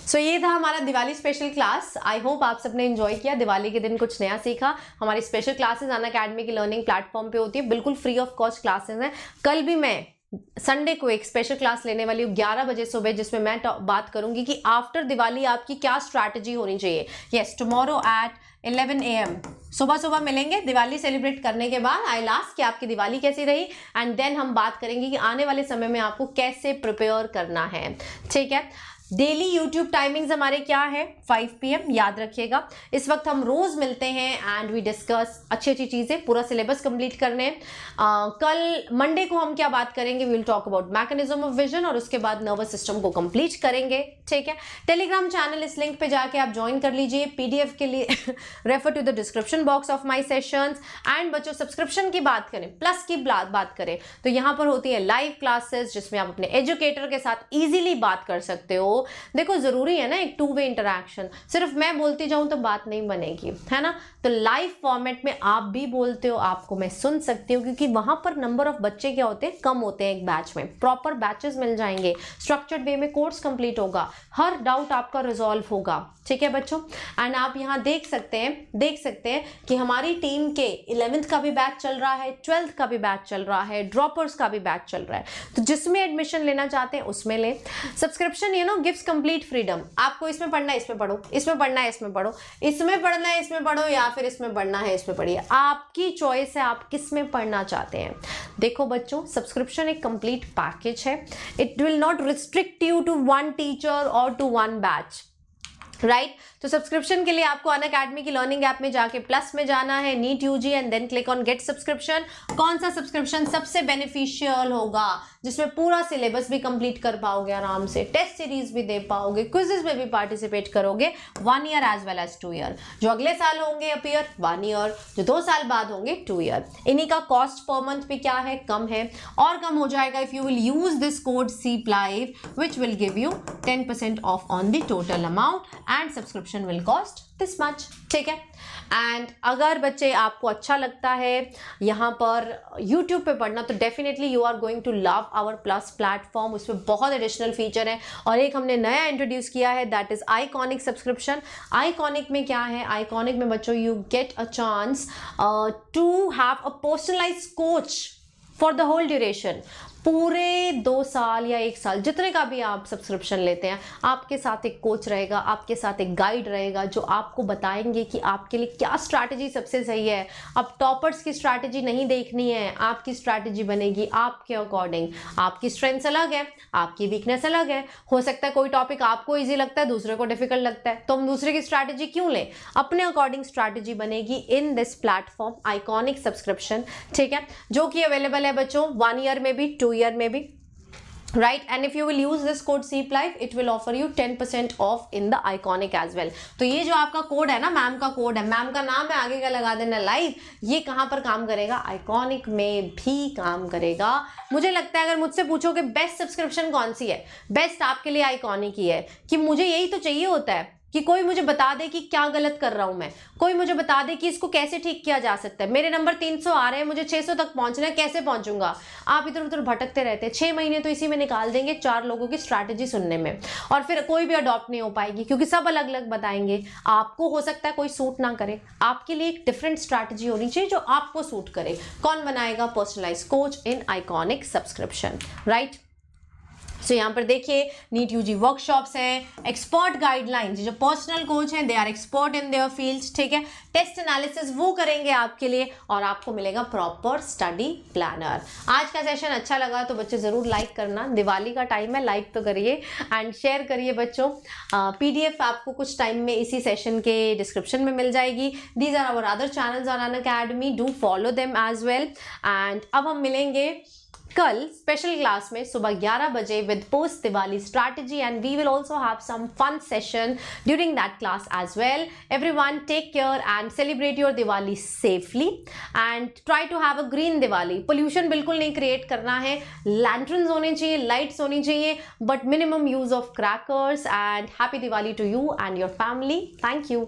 सो ये था हमारा Diwali special class. I hope आप सबने एंजॉय किया, दिवाली के दिन कुछ नया सीखा। हमारी स्पेशल क्लासेस अनअकैडमी की लर्निंग प्लेटफॉर्म पे होती है, बिल्कुल फ्री ऑफ कॉस्ट क्लासेस हैं। कल भी मैं संडे को एक स्पेशल क्लास लेने वाली हूँ 11 बजे सुबह, जिसमें मैं बात करूंगी कि आफ्टर दिवाली आपकी क्या स्ट्रैटेजी होनी चाहिए। यस, टुमारो एट 11 AM सुबह सुबह मिलेंगे। दिवाली सेलिब्रेट करने के बाद आई लास्ट कि आपकी दिवाली कैसी रही, एंड देन हम बात करेंगे कि आने वाले समय में आपको कैसे प्रिपेयर करना है, ठीक है? डेली यूट्यूब टाइमिंग्स हमारे क्या है? 5 PM, याद रखिएगा। इस वक्त हम रोज मिलते हैं एंड वी डिस्कस अच्छी अच्छी चीजें, पूरा सिलेबस कंप्लीट करने। कल मंडे को हम क्या बात करेंगे? We will talk about mechanism of vision, और उसके बाद नर्वस सिस्टम को कंप्लीट करेंगे, ठीक है? टेलीग्राम चैनल, इस लिंक पे जाके आप ज्वाइन कर लीजिए। PDF के लिए refer to the description box of my sessions. And बच्चों, सब्सक्रिप्शन की बात करें, प्लस की बात करें, तो यहाँ पर होती है लाइव क्लासेस, जिसमें आप अपने एजुकेटर के साथ इजीली बात कर सकते हो। देखो, जरूरी है ना एक 2 वे इंटरेक्शन, सिर्फ मैं बोलती जाऊं तो बात नहीं बनेगी, है ना? तो लाइव फॉर्मेट में आप भी बोलते हो, आपको मैं सुन सकती हूँ, क्योंकि वहां पर नंबर ऑफ बच्चे क्या होते हैं? कम होते हैं एक बैच में। प्रॉपर बैचेस मिल जाएंगे, स्ट्रक्चर्ड वे में कोर्स कंप्लीट होगा, हर डाउट आपका रिजॉल्व होगा, ठीक है बच्चों? एंड आप यहाँ देख सकते हैं कि हमारी टीम के 11th का भी बैच चल रहा है, 12th का भी बैच चल रहा है, ड्रॉपर्स का भी बैच चल रहा है। तो जिसमें एडमिशन लेना चाहते हैं उसमें लें। Subscription gives complete freedom. आपको इसमें पढ़ना है इसमें पढ़ो, इसमें पढ़ना है इसमें पढ़ो, इसमें पढ़ना है इसमें पढ़ो, या फिर इसमें पढ़ना है इसमें पढ़िए। आपकी चॉइस है, आप किस में पढ़ना चाहते हैं। देखो बच्चों, सब्सक्रिप्शन एक कंप्लीट पैकेज है। It will not restrict you to one teacher और टू वन बैच, राइट? तो सब्सक्रिप्शन के लिए आपको अनअकैडमी की लर्निंग ऐप में जाके प्लस में जाना है, NEET UG, and then click on get subscription. कौन सा सब्सक्रिप्शन सबसे बेनिफिशियल होगा, जिसमें पूरा सिलेबस भी कंप्लीट कर पाओगे आराम से, टेस्ट सीरीज भी दे पाओगे, क्विजेस में भी पार्टिसिपेट करोगे, 1 year as well as 2 year. जो अगले साल होंगे अपीयर 1 ईयर, जो 2 साल बाद होंगे 2 ईयर। इन्हीं का कॉस्ट पर मंथ भी क्या है? कम है, और कम हो जाएगा if you will use this code CPLIVE, which will give you 10% off on the total amount, and subscription will cost this much, ठीक है? एंड अगर बच्चे आपको अच्छा लगता है यहाँ पर YouTube पे पढ़ना, तो definitely you are going to love our plus platform. उसमें बहुत एडिशनल फीचर है, और एक हमने नया इंट्रोड्यूस किया है, that is iconic subscription. Iconic में क्या है? आइकॉनिक में बच्चों you get a chance to have a personalised coach for the whole duration. पूरे 2 साल या 1 साल जितने का भी आप सब्सक्रिप्शन लेते हैं, आपके साथ एक कोच रहेगा, आपके साथ एक गाइड रहेगा जो आपको बताएंगे कि आपके लिए क्या स्ट्रैटेजी सबसे सही है। अब टॉपर्स की स्ट्रैटेजी नहीं देखनी है, आपकी स्ट्रैटेजी बनेगी आपके अकॉर्डिंग। आपकी स्ट्रेंथ्स अलग है, आपकी वीकनेस अलग है। हो सकता है कोई टॉपिक आपको ईजी लगता है, दूसरे को डिफिकल्ट लगता है, तो हम दूसरे की स्ट्रैटेजी क्यों लें? अपने अकॉर्डिंग स्ट्रैटेजी बनेगी in this platform iconic subscription, ठीक है, जो कि अवेलेबल है बच्चों 1 ईयर में भी, 2 ईयर में भी, right? And if you will use this code CEEPLIFE, it will offer you 10% off in the iconic as well. तो ये जो आपका कोड है ना, मैम का कोड है, मैम का नाम है, आगे का लगा देना लाइव। ये कहाँ पर काम करेगा? आइकॉनिक में भी काम करेगा। मुझे लगता है अगर मुझसे पूछो कि बेस्ट सब्सक्रिप्शन कौन सी है, बेस्ट आपके लिए आइकॉनिक ही है, कि मुझे यही तो चाहिए होता है कि कोई मुझे बता दे कि क्या गलत कर रहा हूं मैं, कोई मुझे बता दे कि इसको कैसे ठीक किया जा सकता है। मेरे नंबर 300 आ रहे हैं, मुझे 600 तक पहुंचना है, कैसे पहुंचूंगा? आप इधर उधर भटकते रहते हैं, 6 महीने तो इसी में निकाल देंगे 4 लोगों की स्ट्रैटेजी सुनने में, और फिर कोई भी अडॉप्ट नहीं हो पाएगी क्योंकि सब अलग अलग बताएंगे। आपको हो सकता है कोई सूट ना करे, आपके लिए एक डिफरेंट स्ट्रैटेजी होनी चाहिए जो आपको सूट करे। कौन बनाएगा? Personalise coach in iconic subscription, right? So यहाँ पर देखिए नीट यूजी वर्कशॉप्स हैं, एक्सपर्ट गाइडलाइंस, जो पर्सनल कोच हैं they are expert in their fields, ठीक है। टेस्ट एनालिसिस वो करेंगे आपके लिए, और आपको मिलेगा प्रॉपर स्टडी प्लानर। आज का सेशन अच्छा लगा तो बच्चे ज़रूर लाइक करना, दिवाली का टाइम है, लाइक तो करिए एंड शेयर करिए बच्चों। PDF आपको कुछ टाइम में इसी सेशन के डिस्क्रिप्शन में मिल जाएगी। These are our other channels on Unacademy, do follow them as well. And अब हम मिलेंगे कल स्पेशल क्लास में सुबह 11 बजे with post Diwali strategy, and we will also have some fun session during that class as well. Everyone take care and celebrate your Diwali safely and try to have a green Diwali. Pollution बिल्कुल नहीं create करना है, lanterns होने चाहिए, lights होनी चाहिए, but minimum use of crackers. And happy Diwali to you and your family. Thank you.